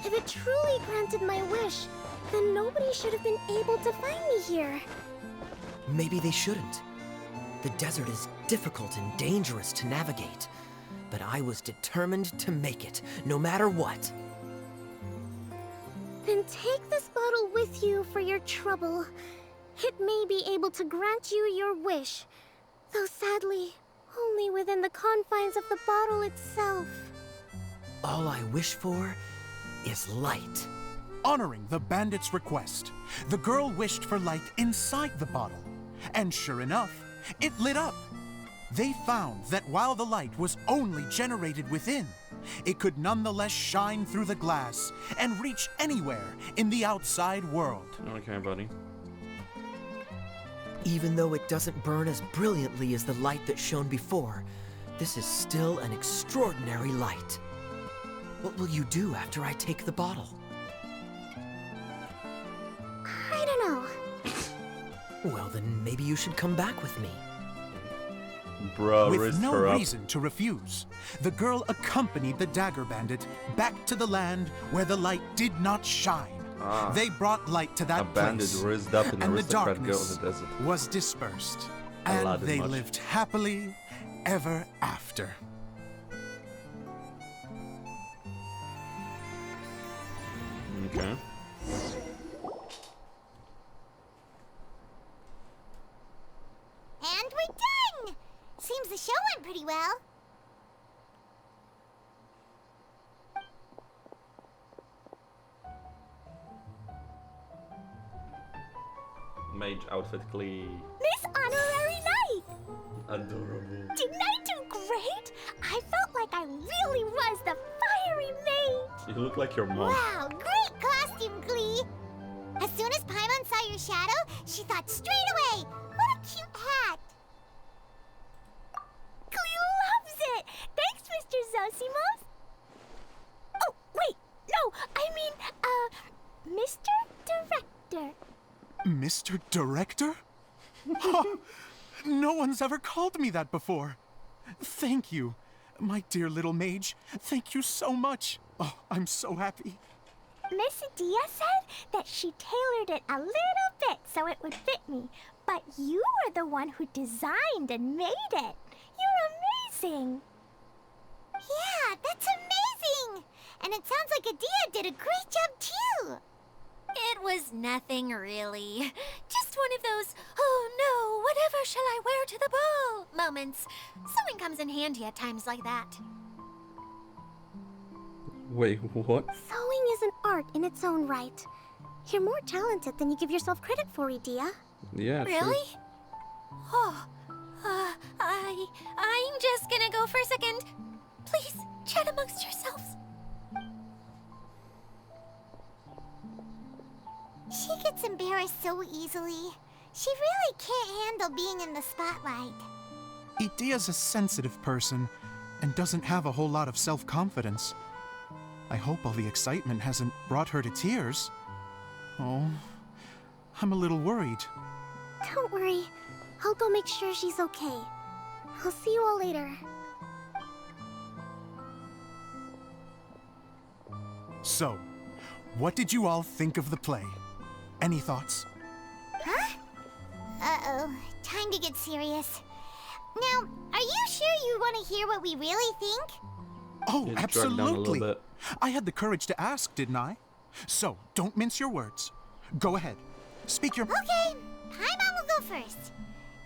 If it truly granted my wish, then nobody should have been able to find me here. Maybe they shouldn't. The desert is difficult and dangerous to navigate. but I was determined to make it, no matter what. Then take this bottle with you for your trouble. It may be able to grant you your wish, though sadly, only within the confines of the bottle itself. All I wish for is light. Honoring the bandit's request, the girl wished for light inside the bottle. And sure enough, it lit up. They found that while the light was only generated within, it could nonetheless shine through the glass and reach anywhere in the outside world. Okay, buddy. Even though it doesn't burn as brilliantly as the light that shone before, this is still an extraordinary light. What will you do after I take the bottle? I don't know. Well, then maybe you should come back with me. Bro, With no her up. reason to refuse, the girl accompanied the dagger bandit back to the land where the light did not shine. They brought light to that A bandit place, raised up an and the aristocrat girl in darkness the desert. was dispersed, I and allowed it they much. lived happily ever after. Okay. And we're done! Seems the show went pretty well. Mage outfit Klee. Miss Honorary Knight! Adorable. Didn't I do great? I felt like I really was the fiery mage! You look like your mom. Wow, great costume, Klee! As soon as Paimon saw your shadow, she thought straight away, what a cute hat! Klee loves it! Thanks, Mr. Zosimos! Oh, wait! No, I mean, Mr. Director. Mr. Director? Oh, no one's ever called me that before. Thank you, my dear little mage. Thank you so much. Oh, I'm so happy. Miss Dia said that she tailored it a little bit so it would fit me, but you were the one who designed and made it. You're amazing. Yeah, that's amazing! And it sounds like Adia did a great job too! It was nothing really. Just one of those, oh no, whatever shall I wear to the ball moments. Sewing comes in handy at times like that. Wait, what? Sewing is an art in its own right. You're more talented than you give yourself credit for, Idia. Yeah, true. Really? Oh, I'm just gonna go for a second. Please, chat amongst yourselves. She gets embarrassed so easily. She really can't handle being in the spotlight. Idia's a sensitive person and doesn't have a whole lot of self-confidence. I hope all the excitement hasn't brought her to tears. Oh, I'm a little worried. Don't worry. I'll go make sure she's okay. I'll see you all later. So, what did you all think of the play? Any thoughts? Huh? Uh-oh. Time to get serious. Now, are you sure you want to hear what we really think? Oh, It's dragged down a little absolutely. bit. I had the courage to ask, didn't I? So, don't mince your words. Go ahead. Speak your... Okay, Paimon will go first.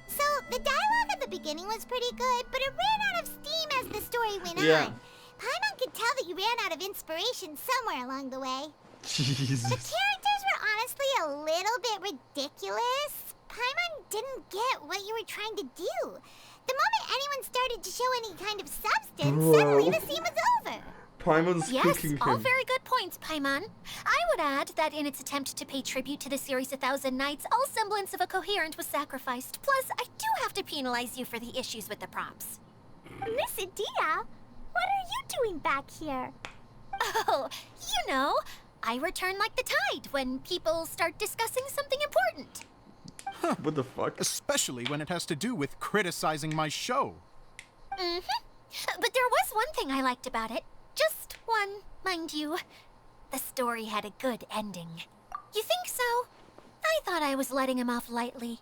So, the dialogue at the beginning was pretty good, but it ran out of steam as the story went Yeah. on. Paimon could tell that you ran out of inspiration somewhere along the way. The Jesus. characters were honestly a little bit ridiculous. Paimon didn't get what you were trying to do. The moment anyone started to show any kind of substance, suddenly the scene was over. Paimon's Yes, cooking all him. very good points, Paimon. I would add that in its attempt to pay tribute to the series 1,000 Nights, all semblance of a coherent was sacrificed. Plus, I do have to penalize you for the issues with the props. Miss Idia, what are you doing back here? Oh, you know, I return like the tide when people start discussing something important. What the fuck? Especially when it has to do with criticizing my show. But there was one thing I liked about it. Just one, mind you. The story had a good ending. You think so? I thought I was letting him off lightly.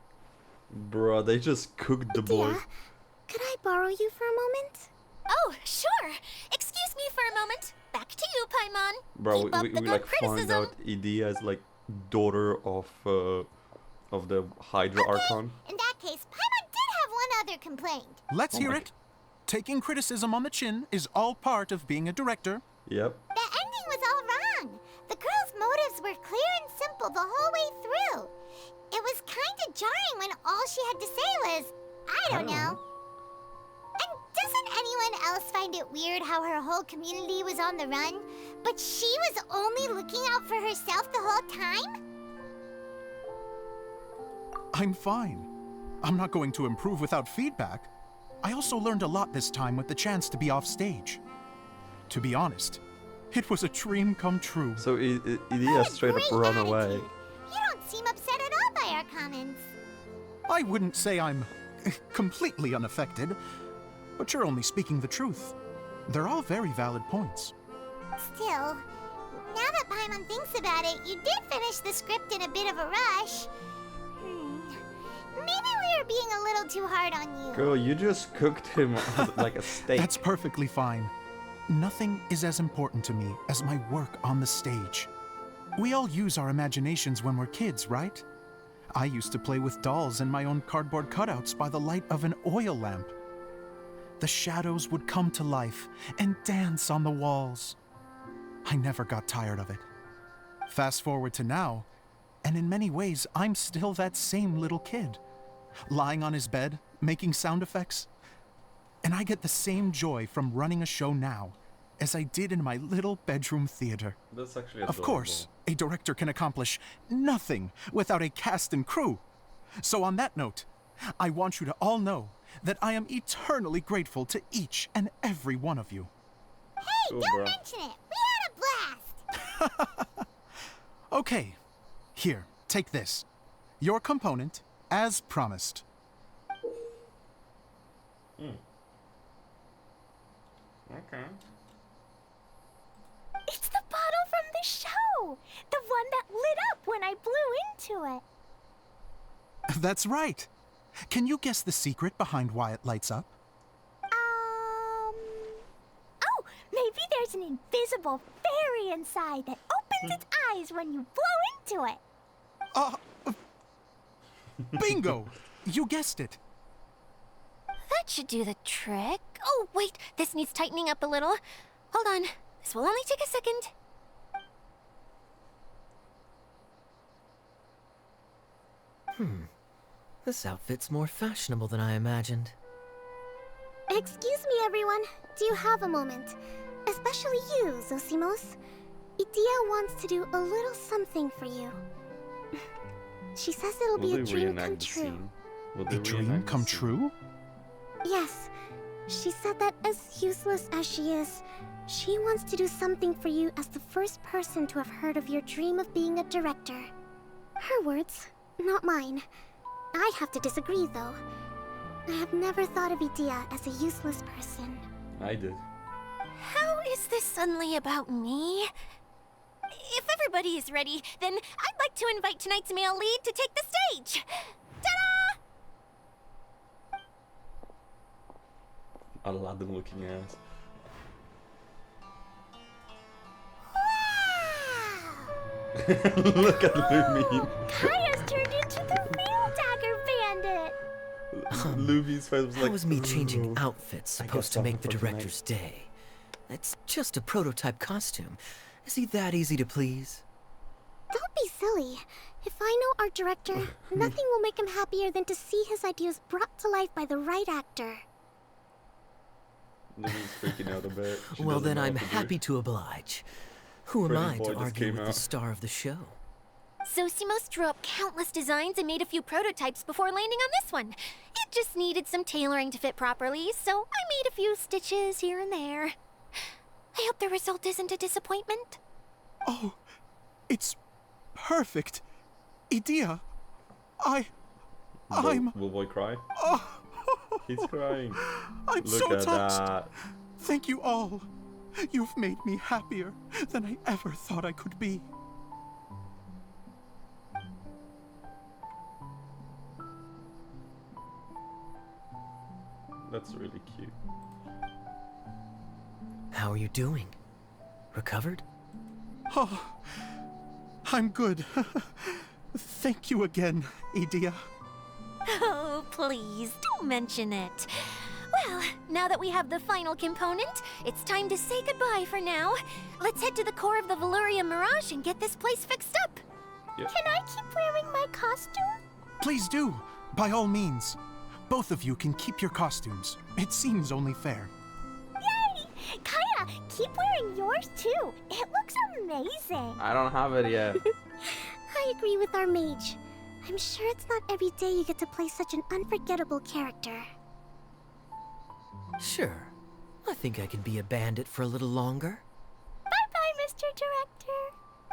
Bro, they just cooked the boy. Idia, could I borrow you for a moment? Oh, sure. Excuse me for a moment. Back to you, Paimon. Bro, Keep up we the good like find criticism. out Edea is like daughter of the Hydra Archon. In that case, Paimon did have one other complaint. Let's Oh hear my it. Taking criticism on the chin is all part of being a director. Yep. The ending was all wrong. The girl's motives were clear and simple the whole way through. It was kind of jarring when all she had to say was, I don't know. And doesn't anyone else find it weird how her whole community was on the run, but she was only looking out for herself the whole time? I'm fine. I'm not going to improve without feedback. I also learned a lot this time with the chance to be off stage. To be honest, it was a dream come true. So Edea What a straight up great run attitude. away. You don't seem upset at all by our comments. I wouldn't say I'm completely unaffected, but you're only speaking the truth. They're all very valid points. Still, now that Paimon thinks about it, you did finish the script in a bit of a rush. Maybe we were being a little too hard on you. Girl, you just cooked him like a steak. That's perfectly fine. Nothing is as important to me as my work on the stage. We all use our imaginations when we're kids, right? I used to play with dolls and my own cardboard cutouts by the light of an oil lamp. The shadows would come to life and dance on the walls. I never got tired of it. Fast forward to now, and in many ways, I'm still that same little kid, lying on his bed, making sound effects. And I get the same joy from running a show now as I did in my little bedroom theater. That's actually Of course, a director can accomplish nothing without a cast and crew. So on that note, I want you to all know that I am eternally grateful to each and every one of you. Hey, Cool, don't bro. mention it. We had a blast. Okay, here, take this. Your component, as promised. Okay. It's the bottle from the show! The one that lit up when I blew into it. That's right. Can you guess the secret behind why it lights up? Oh, maybe there's an invisible fairy inside that opens its eyes when you blow into it. Bingo! You guessed it. That should do the trick. Oh, wait, this needs tightening up a little. Hold on, this will only take a second. This outfit's more fashionable than I imagined. Excuse me, everyone. Do you have a moment? Especially you, Zosimos. Idea wants to do a little something for you. She says it'll be a dream come true. A dream come true? Yes. She said that as useless as she is, she wants to do something for you as the first person to have heard of your dream of being a director. Her words, not mine. I have to disagree, though. I have never thought of Idea as a useless person. I did. How is this suddenly about me? If everybody is ready, then I'd like to invite tonight's male lead to take the stage. Ta-da! Aladdin looking ass. Look at Lumi. Kaya's turned into the real Dagger Bandit! Lumi's face was How like. is me changing outfits I got supposed to something make the for tonight. director's day? It's just a prototype costume. Is he that easy to please? Don't be silly. If I know our director, nothing will make him happier than to see his ideas brought to life by the right actor. Lumi's freaking out a bit. She Well, doesn't then know I'm what to do. happy to oblige. Who am Pretty I boy to just argue came with the out. star of the show? Zosimos drew up countless designs and made a few prototypes before landing on this one. It just needed some tailoring to fit properly, so I made a few stitches here and there. I hope the result isn't a disappointment. Oh, it's perfect. Idea, I'm... Will boy cry? Oh, He's crying. I'm Look so at touched. that. Thank you all. You've made me happier than I ever thought I could be. That's really cute. How are you doing? Recovered? Oh, I'm good. Thank you again, Edea. Oh, please, don't mention it. Well, now that we have the final component, it's time to say goodbye for now. Let's head to the core of the Valyria Mirage and get this place fixed up. Yep. Can I keep wearing my costume? Please do, by all means. Both of you can keep your costumes. It seems only fair. Yay! Kaya, keep wearing yours too. It looks amazing. I don't have it yet. I agree with our mage. I'm sure it's not every day you get to play such an unforgettable character. Sure. I think I can be a bandit for a little longer. Bye-bye, Mr. Director.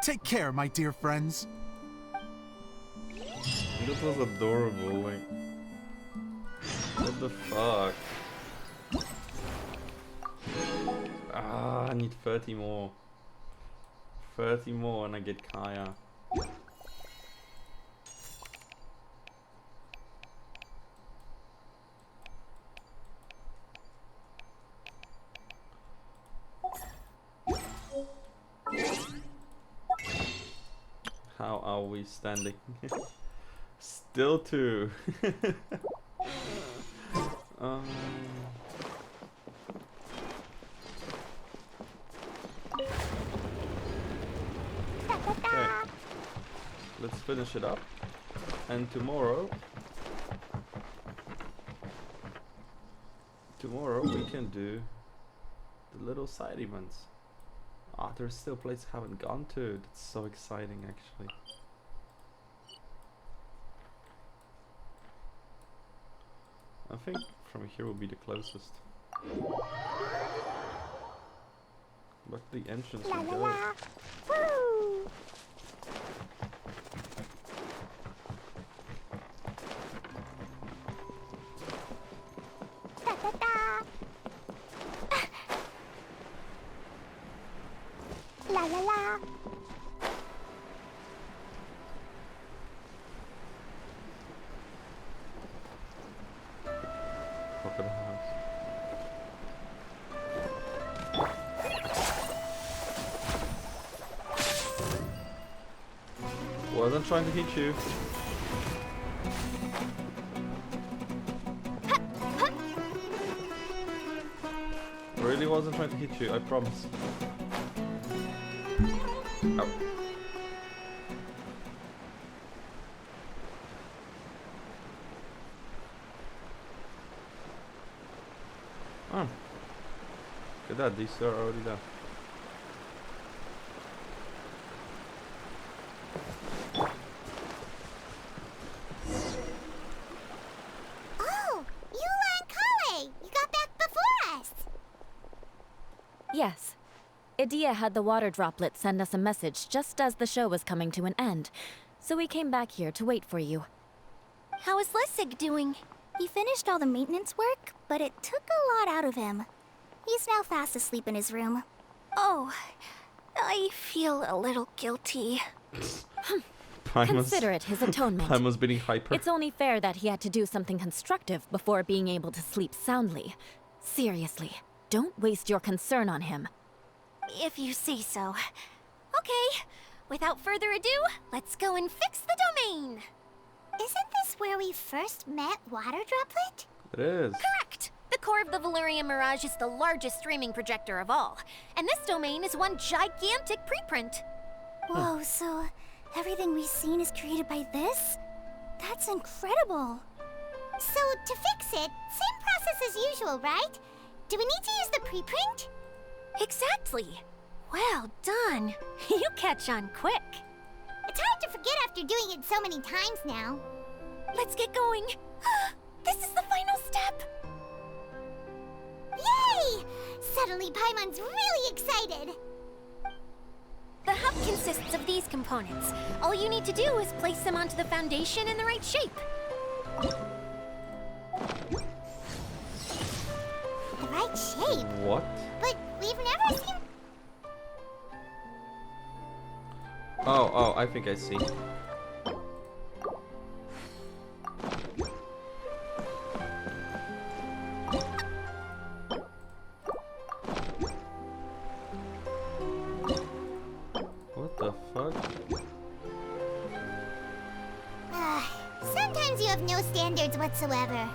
Take care, my dear friends. This was adorable, like... What the fuck? Ah, I need 30 more. 30 more and I get Kaya. How are we standing? Still 2. Okay. Let's finish it up. And tomorrow we can do the little side events. Ah, there's still places I haven't gone to. That's so exciting, actually. I think from here will be the closest. But the entrance La will la go. la. Woo! Da da da. La la la. Crocodile house. Wasn't trying to hit you. Really wasn't trying to hit you, I promise. Ow. Oh. Look at that, these are already there. Oh, Eula and Kale, you got back before us. Yes. Edea had the water droplet send us a message just as the show was coming to an end, so we came back here to wait for you. How is Lessig doing? He finished all the maintenance work, but it took a lot out of him. He's now fast asleep in his room. Oh, I feel a little guilty. Consider it his atonement. Paimon being hyper. It's only fair that he had to do something constructive before being able to sleep soundly. Seriously, don't waste your concern on him. If you say so. Okay, without further ado, let's go and fix the domain. Isn't this where we first met Water Droplet? It is. Correct. The core of the Valyria Mirage is the largest streaming projector of all, and this domain is one gigantic preprint. Whoa, so everything we've seen is created by this? That's incredible. So to fix it, same process as usual, right? Do we need to use the preprint? Exactly. Well done. You catch on quick. It's hard to forget after doing it so many times now. Let's get going. This is the final step. Yay! Suddenly Paimon's really excited. The hub consists of these components. All you need to do is place them onto the foundation in the right shape. The right shape? What? But we've never seen... Oh, I think I see. have no standards whatsoever.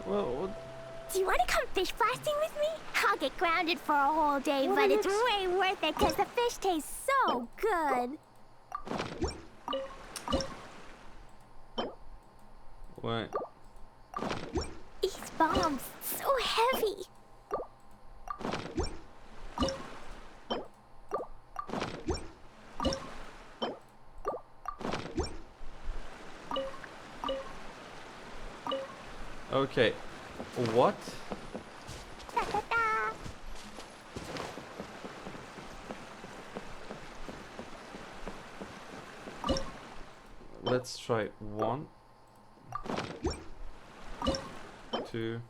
Well, Do you want to come fish blasting with me? I'll get grounded for a whole day, but it's way worth it because the fish tastes so good. what? These bombs, so heavy. Okay. What? Da, da, da. Let's try 1, 2,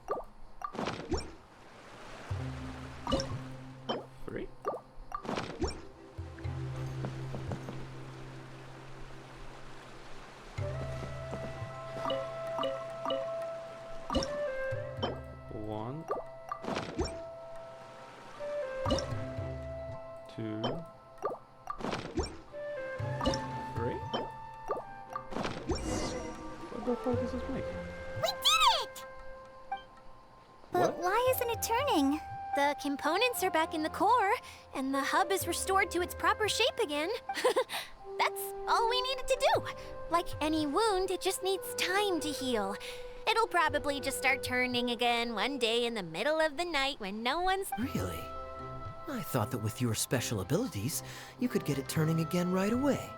3. One, 2, 3. What the fuck does this make? We did it! But What? why isn't it turning? The components are back in the core, and the hub is restored to its proper shape again. That's all we needed to do. Like any wound, it just needs time to heal. It'll probably just start turning again one day in the middle of the night when no one's... Really? I thought that with your special abilities, you could get it turning again right away.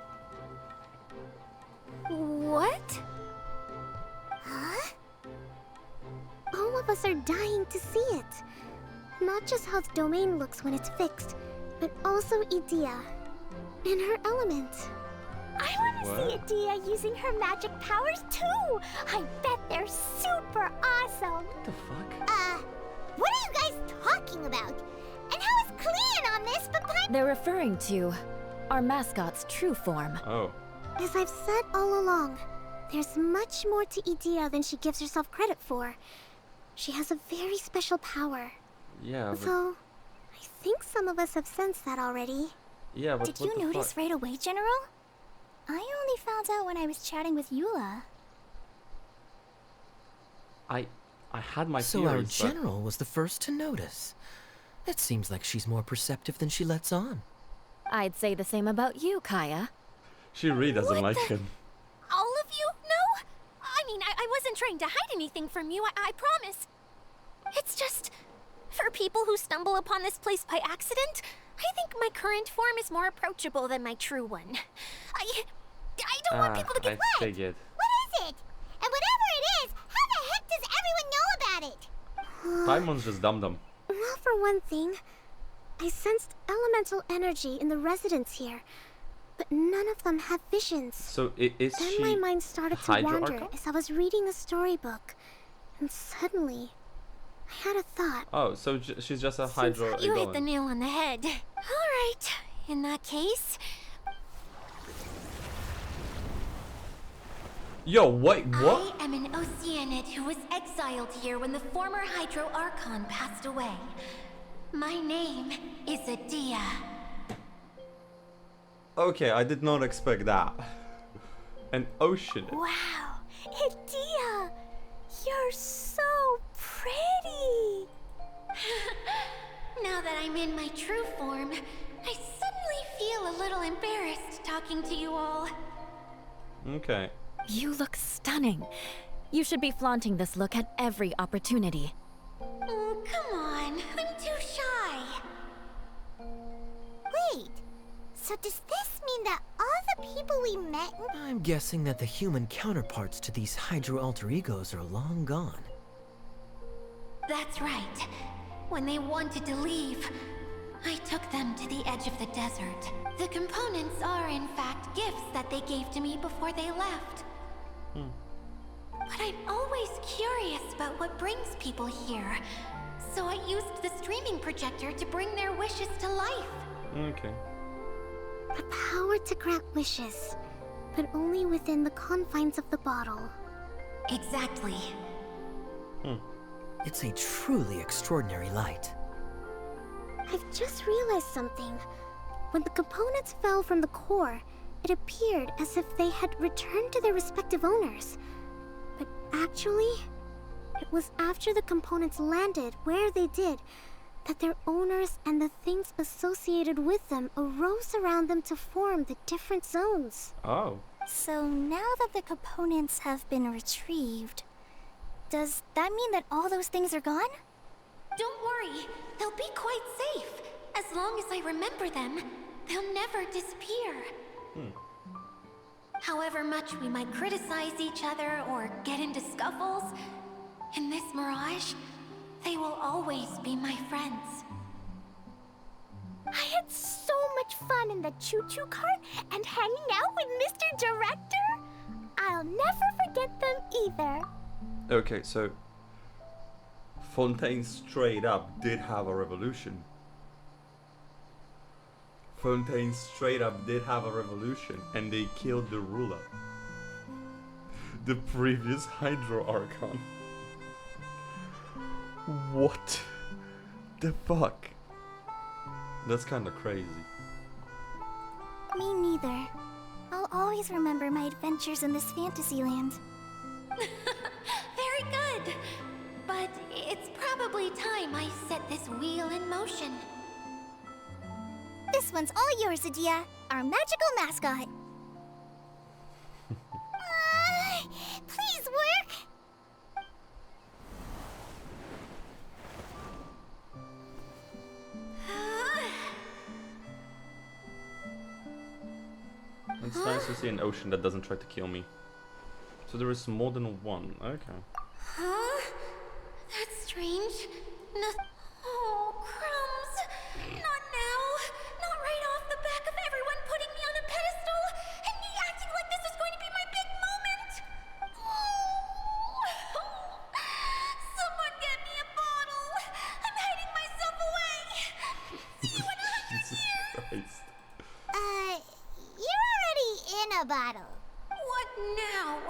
What? Huh? All of us are dying to see it. Not just how the domain looks when it's fixed, but also Idea and her element. I want to see Idea using her magic powers too. I bet they're super awesome. What the fuck? What are you guys talking about? And how is Klee on this but They're referring to our mascot's true form. Oh. As I've said all along, there's much more to Idea than she gives herself credit for. She has a very special power. Yeah, but... Though, I think some of us have sensed that already. Yeah, but Did what you the notice fuck? right away, General? I only found out when I was chatting with Eula. I had my So our theories, but... general was the first to notice. It seems like she's more perceptive than she lets on. I'd say the same about you, Kaya. She really doesn't What like the- him. All of you? No? I mean, I wasn't trying to hide anything from you, I promise. It's just, for people who stumble upon this place by accident, I think my current form is more approachable than my true one. I don't want people to get I wet. figured. What is it? And whatever it is, how the heck does everyone know about it? Paimon's just dum-dum. Well, for one thing, I sensed elemental energy in the residents here, but none of them have visions. So is Then she my mind started to Hydra wander Archon? as I was reading a storybook, and suddenly, I had a thought. Oh, so she's just a Hydra You hit the golem. nail on the head. All right. In that case, Yo, wait, what? I am an Oceanid who was exiled here when the former Hydro Archon passed away. My name is Adia. Okay, I did not expect that. An ocean. Wow, Idea, you're so pretty. Now that I'm in my true form, I suddenly feel a little embarrassed talking to you all. Okay. You look stunning. You should be flaunting this look at every opportunity. Oh, come on. I'm too shy. Wait, so does this mean that all the people we met in... I'm guessing that the human counterparts to these Hydro alter egos are long gone. That's right. When they wanted to leave, I took them to the edge of the desert. The components are, in fact, gifts that they gave to me before they left. But I'm always curious about what brings people here. So I used the streaming projector to bring their wishes to life. Okay. The power to grant wishes, but only within the confines of the bottle. Exactly. It's a truly extraordinary light. I've just realized something. When the components fell from the core, it appeared as if they had returned to their respective owners. But actually, it was after the components landed where they did that their owners and the things associated with them arose around them to form the different zones. Oh. So now that the components have been retrieved, does that mean that all those things are gone? Don't worry, they'll be quite safe. As long as I remember them, they'll never disappear. However much we might criticize each other or get into scuffles, in this mirage, they will always be my friends. I had so much fun in the choo-choo cart and hanging out with Mr. Director. I'll never forget them either. Okay, so Fontaine straight up did have a revolution. Fontaine straight up did have a revolution, and they killed the ruler. The previous Hydro Archon. What the fuck? That's kind of crazy. Me neither. I'll always remember my adventures in this fantasy land. Very good. But it's probably time I set this wheel in motion. This one's all yours, Adia, our magical mascot. Please work. It's nice to see an ocean that doesn't try to kill me. So there is more than one. Okay. Huh? That's strange. No. Oh, crumbs. Not now. Not right off the back of everyone putting me on a pedestal and me acting like this is going to be my big moment. Oh. Someone get me a bottle. I'm hiding myself away. See you in 100 Jesus years. Christ. You're already in a bottle. What now?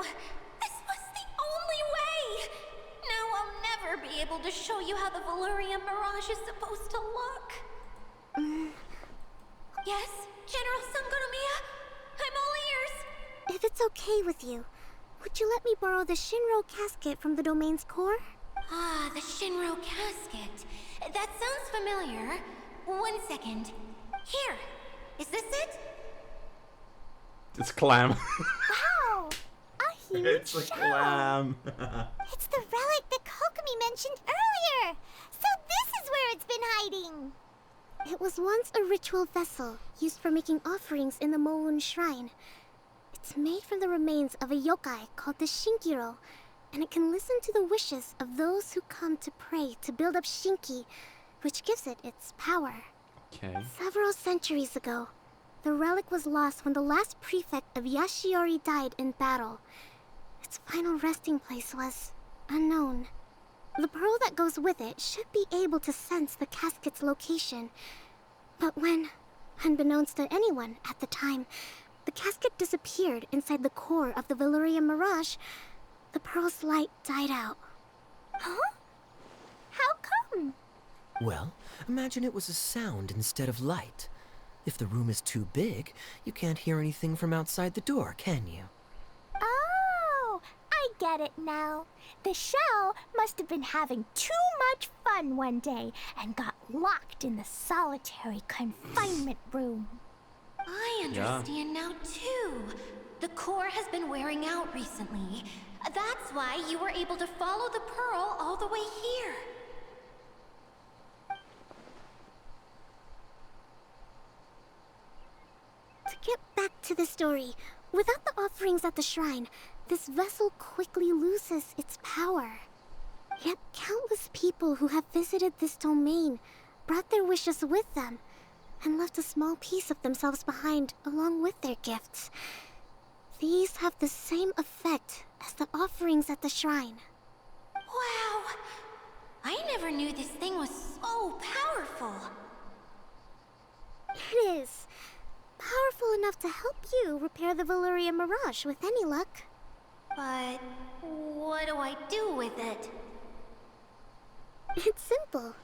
This was the only way. Now I'll never be able to show you how the Valyria Mirage is supposed to look. Yes, General Sangonomiya? I'm all ears. If it's okay with you, would you let me borrow the Shinro casket from the domain's core? Ah, the Shinro casket. That sounds familiar. 1 second. Here. Is this it? It's clam. Wow! A huge It's a shell. clam. It's the relic that Kokomi mentioned earlier. So this is where it's been hiding. It was once a ritual vessel used for making offerings in the Moun Shrine. It's made from the remains of a yokai called the Shinkiro, and it can listen to the wishes of those who come to pray to build up Shinki, which gives it its power. Okay. Several centuries ago, the relic was lost when the last prefect of Yashiori died in battle. Its final resting place was unknown. The pearl that goes with it should be able to sense the casket's location. But when, unbeknownst to anyone at the time, the casket disappeared inside the core of the Valyria Mirage, the pearl's light died out. Huh? How come? Well, imagine it was a sound instead of light. If the room is too big, you can't hear anything from outside the door, can you? Oh, I get it now. The shell must have been having too much fun one day and got locked in the solitary confinement room. I understand now too. The core has been wearing out recently. That's why you were able to follow the pearl all the way here. To get back to the story, without the offerings at the shrine, this vessel quickly loses its power. Yet countless people who have visited this domain brought their wishes with them and left a small piece of themselves behind along with their gifts. These have the same effect as the offerings at the shrine. Wow! I never knew this thing was so powerful. It is. Powerful enough to help you repair the Valyria Mirage with any luck. But what do I do with it? It's simple.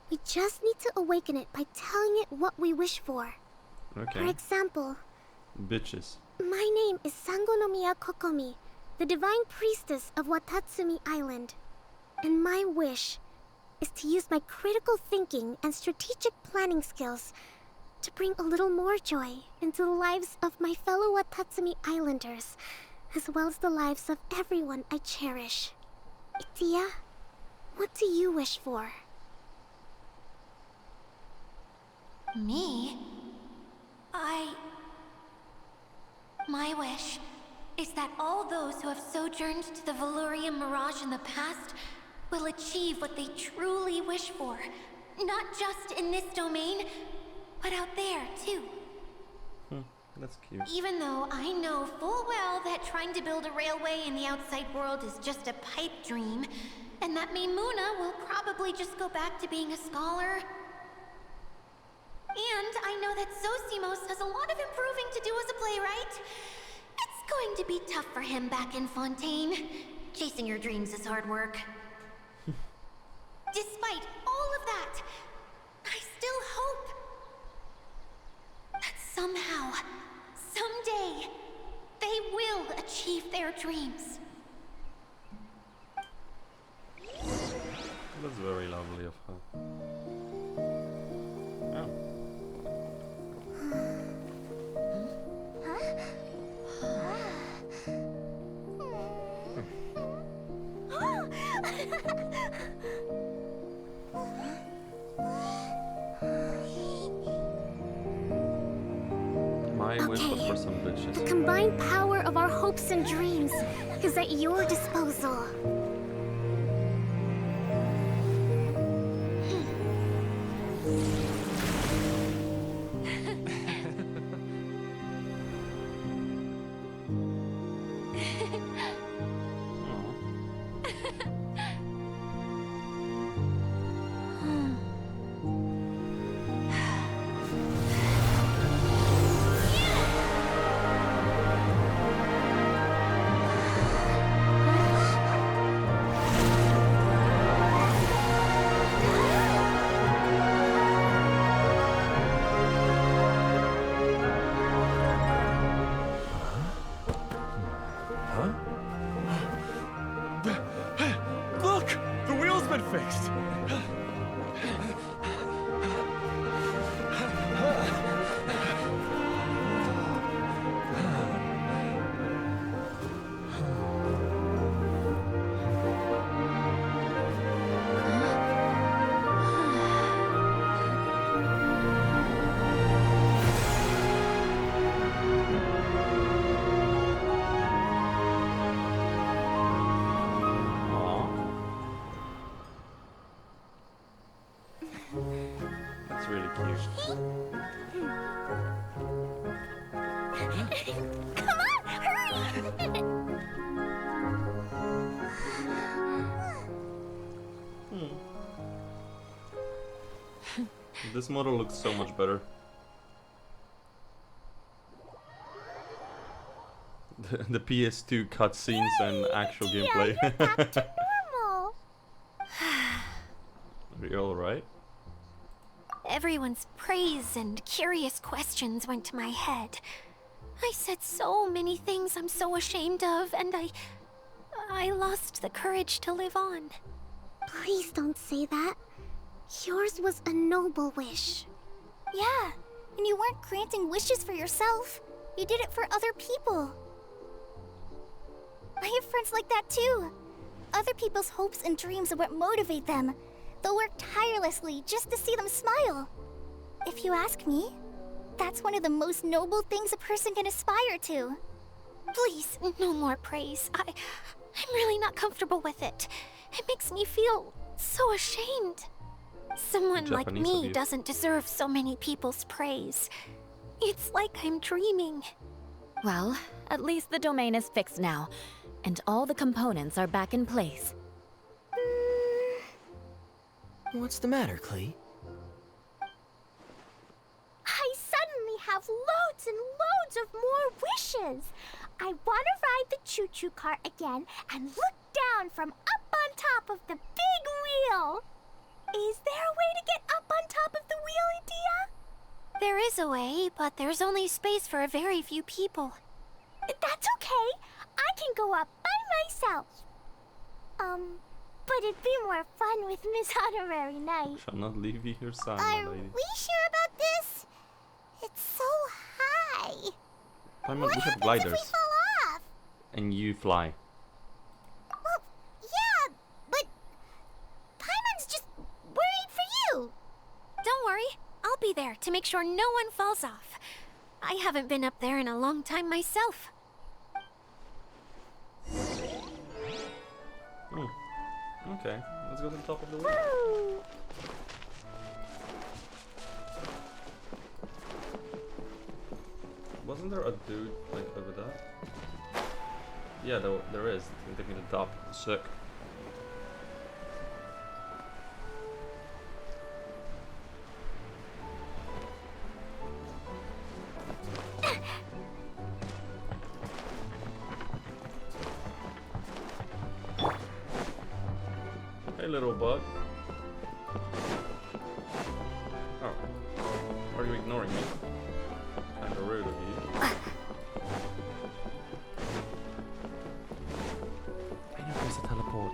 We just need to awaken it by telling it what we wish for. For Okay. example, Bitches. My name is Sangonomiya Kokomi, the divine priestess of Watatsumi Island. And my wish is to use my critical thinking and strategic planning skills to bring a little more joy into the lives of my fellow Watatsumi Islanders, as well as the lives of everyone I cherish. Itia, what do you wish for? Me? My wish is that all those who have sojourned to the Valurian Mirage in the past will achieve what they truly wish for. Not just in this domain, but out there, too. That's cute. Even though I know full well that trying to build a railway in the outside world is just a pipe dream, and that Maimuna will probably just go back to being a scholar. And I know that Zosimos has a lot of improving to do as a playwright. It's going to be tough for him back in Fontaine. Chasing your dreams is hard work. Despite all of that, I still hope that somehow, someday, they will achieve their dreams. That's very lovely of her. Oh. My wish was for some bitches. The combined power of our hopes and dreams is at your disposal. Look! The wheel's been fixed! That's really cute. Come on, hurry! This model looks so much better. The PS2 cutscenes and actual gameplay. You're back to normal. Are you alright? Everyone's praise and curious questions went to my head. I said so many things I'm so ashamed of, and I lost the courage to live on. Please don't say that. Yours was a noble wish. Yeah, and you weren't granting wishes for yourself. You did it for other people. I have friends like that too. Other people's hopes and dreams are what motivate them. They'll work tirelessly just to see them smile. If you ask me, that's one of the most noble things a person can aspire to. Please, no more praise. I'm really not comfortable with it. It makes me feel so ashamed. Someone like Japanese me of you. doesn't deserve so many people's praise. It's like I'm dreaming. Well, at least the domain is fixed now, and all the components are back in place. What's the matter, Klee? I suddenly have loads and loads of more wishes. I want to ride the choo-choo cart again and look down from up on top of the big wheel. Is there a way to get up on top of the wheel, Idia? there is a way, but there's only space for a very few people. That's okay. I can go up by myself. But it'd be more fun with Miss Honorary Knight. Shall not leave you your side, my Are lady. we sure about this? It's so high. Paimon, What we have happens gliders. if we fall off? And you fly. Well, yeah, but Paimon's just worried for you. Don't worry, I'll be there to make sure no one falls off. I haven't been up there in a long time myself. Okay, let's go to the top of the wheel. Wasn't there a dude like over there? Yeah, there is. It's taking me to the top. Sick. Hey, little bug. Oh. Are you ignoring me? Kinda rude of you. I know there's a teleport.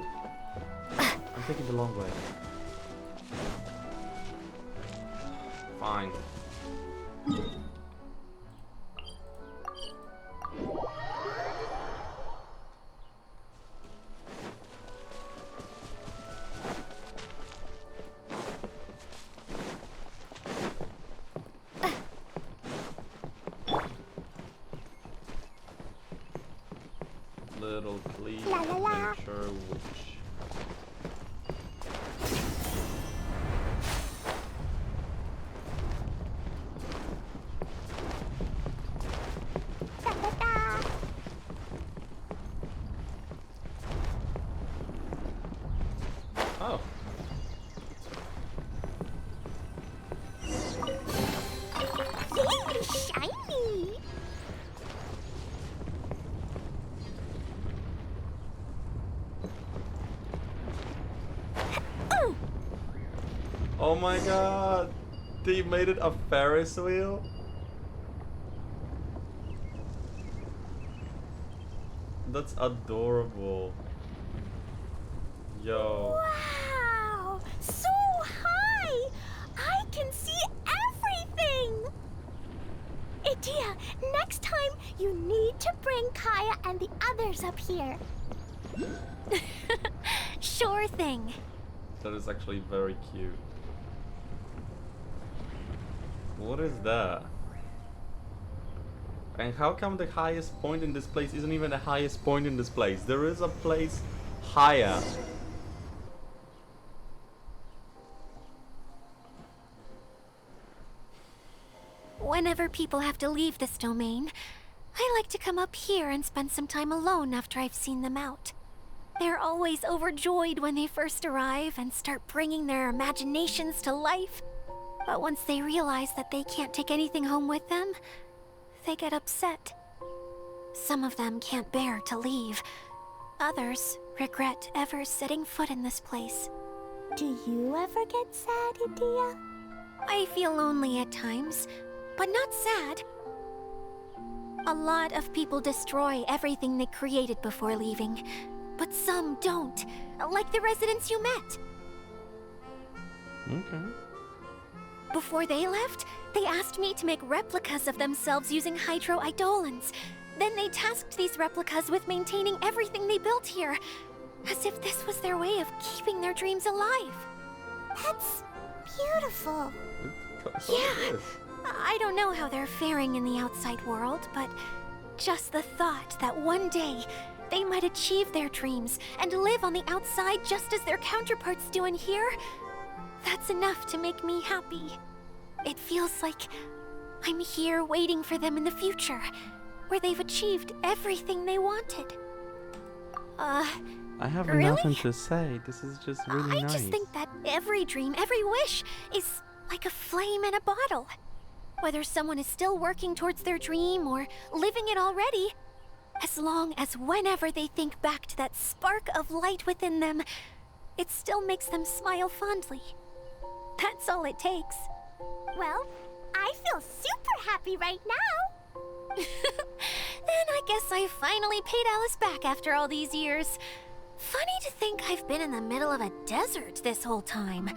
I'm taking the long way. Fine. Little Klee, La la la. miniature witch. Oh. Yay, shiny! Oh my god! They made it a Ferris wheel? That's adorable. Yo. Wow! So high! I can see everything! Idia, next time you need to bring Kaya and the others up here. Sure thing. That is actually very cute. What is that? And how come the highest point in this place isn't even the highest point in this place? There is a place higher. Whenever people have to leave this domain, I like to come up here and spend some time alone after I've seen them out. They're always overjoyed when they first arrive and start bringing their imaginations to life. But once they realize that they can't take anything home with them, they get upset. Some of them can't bear to leave. Others regret ever setting foot in this place. Do you ever get sad, Idia? I feel lonely at times, but not sad. A lot of people destroy everything they created before leaving, but some don't, like the residents you met. Okay. Before they left, they asked me to make replicas of themselves using hydro-eidolons. Then they tasked these replicas with maintaining everything they built here, as if this was their way of keeping their dreams alive. That's beautiful. Yeah. I don't know how they're faring in the outside world, but just the thought that one day they might achieve their dreams and live on the outside just as their counterparts do in here, that's enough to make me happy. It feels like I'm here waiting for them in the future, where they've achieved everything they wanted. I have really? nothing to say. This is just really I nice. just think that every dream, every wish is like a flame in a bottle. Whether someone is still working towards their dream or living it already, as long as whenever they think back to that spark of light within them, it still makes them smile fondly. That's all it takes. Well, I feel super happy right now. Then I guess I finally paid Alice back after all these years. Funny to think I've been in the middle of a desert this whole time.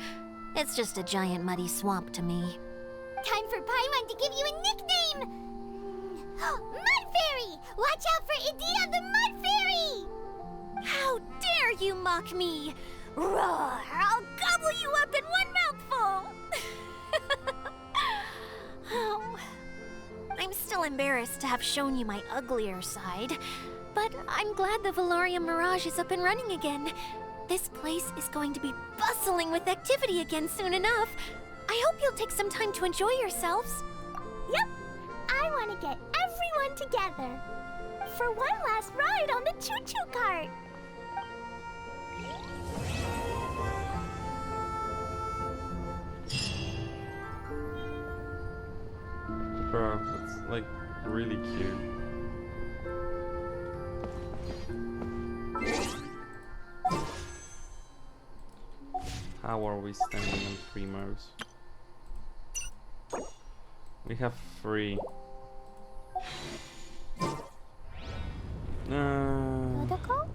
It's just a giant muddy swamp to me. Time for Paimon to give you a nickname! Mud Fairy! Watch out for Idea the Mud Fairy! How dare you mock me! Roar! I'll gobble you up in one mouthful! Oh, I'm still embarrassed to have shown you my uglier side, but I'm glad the Valorium Mirage is up and running again. This place is going to be bustling with activity again soon enough. I hope you'll take some time to enjoy yourselves. Yep, I want to get everyone together for one last ride on the choo-choo cart. Bro, that's like really cute. How are we standing on primos? We have 3. Dodoko?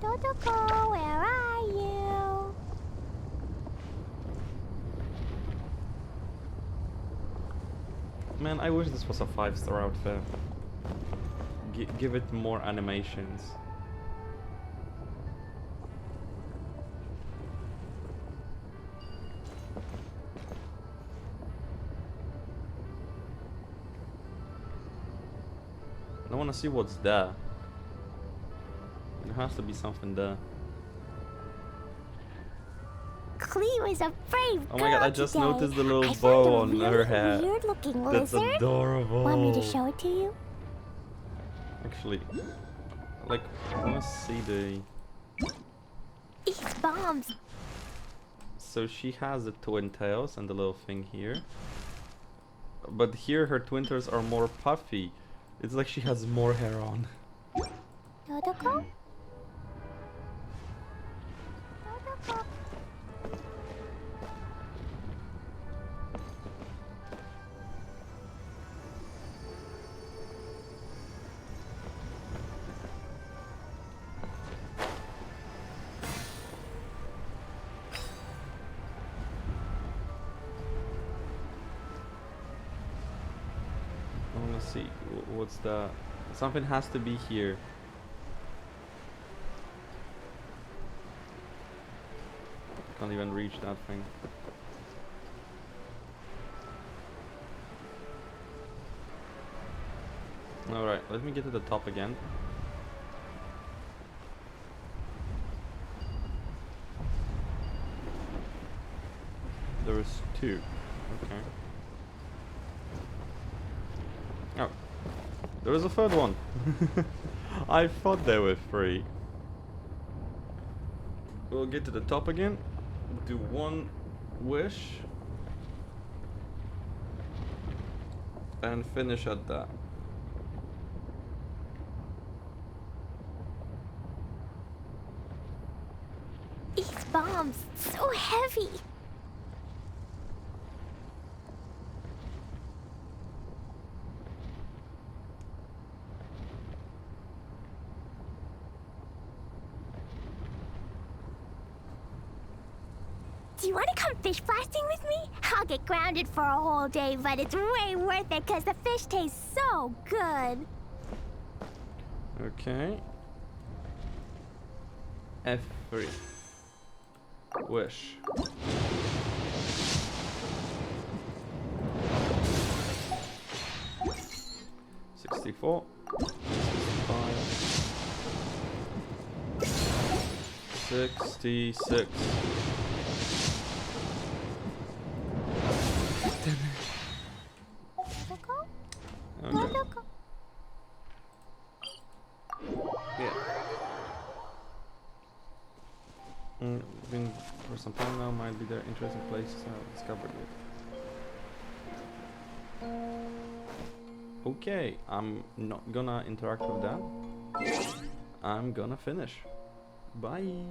Dodoko, where are you? Man, I wish this was a 5-star outfit. Give it more animations. I want to see what's there. There has to be something there. Klee was a brave Oh girl my god, I just today. noticed the little I bow found a on really her hair. weird-looking That's lizard. adorable. Want me to show it to you? Actually, like, I want to see the... Eats bombs. So she has the twin tails and the little thing here. But here her twin tails are more puffy. It's like she has more hair on. Dodoko? Dodoko. I want to see what's the... Something has to be here. I can't even reach that thing. Alright, let me get to the top again. There is 2. Okay. Oh. There is a 3rd one. I thought there were 3. We'll get to the top again. Do 1 wish. And finish at that. Eats bombs. So heavy. Do you want to come fish blasting with me? I'll get grounded for a whole day, but it's way worth it because the fish tastes so good. Okay. F3. Wish. $64. 65. 66. Dodoko? Okay. Dodoko? Yeah. Been for some time now, might be there interesting places I have discovered it. Okay, I'm not gonna interact with that. I'm gonna finish. Bye.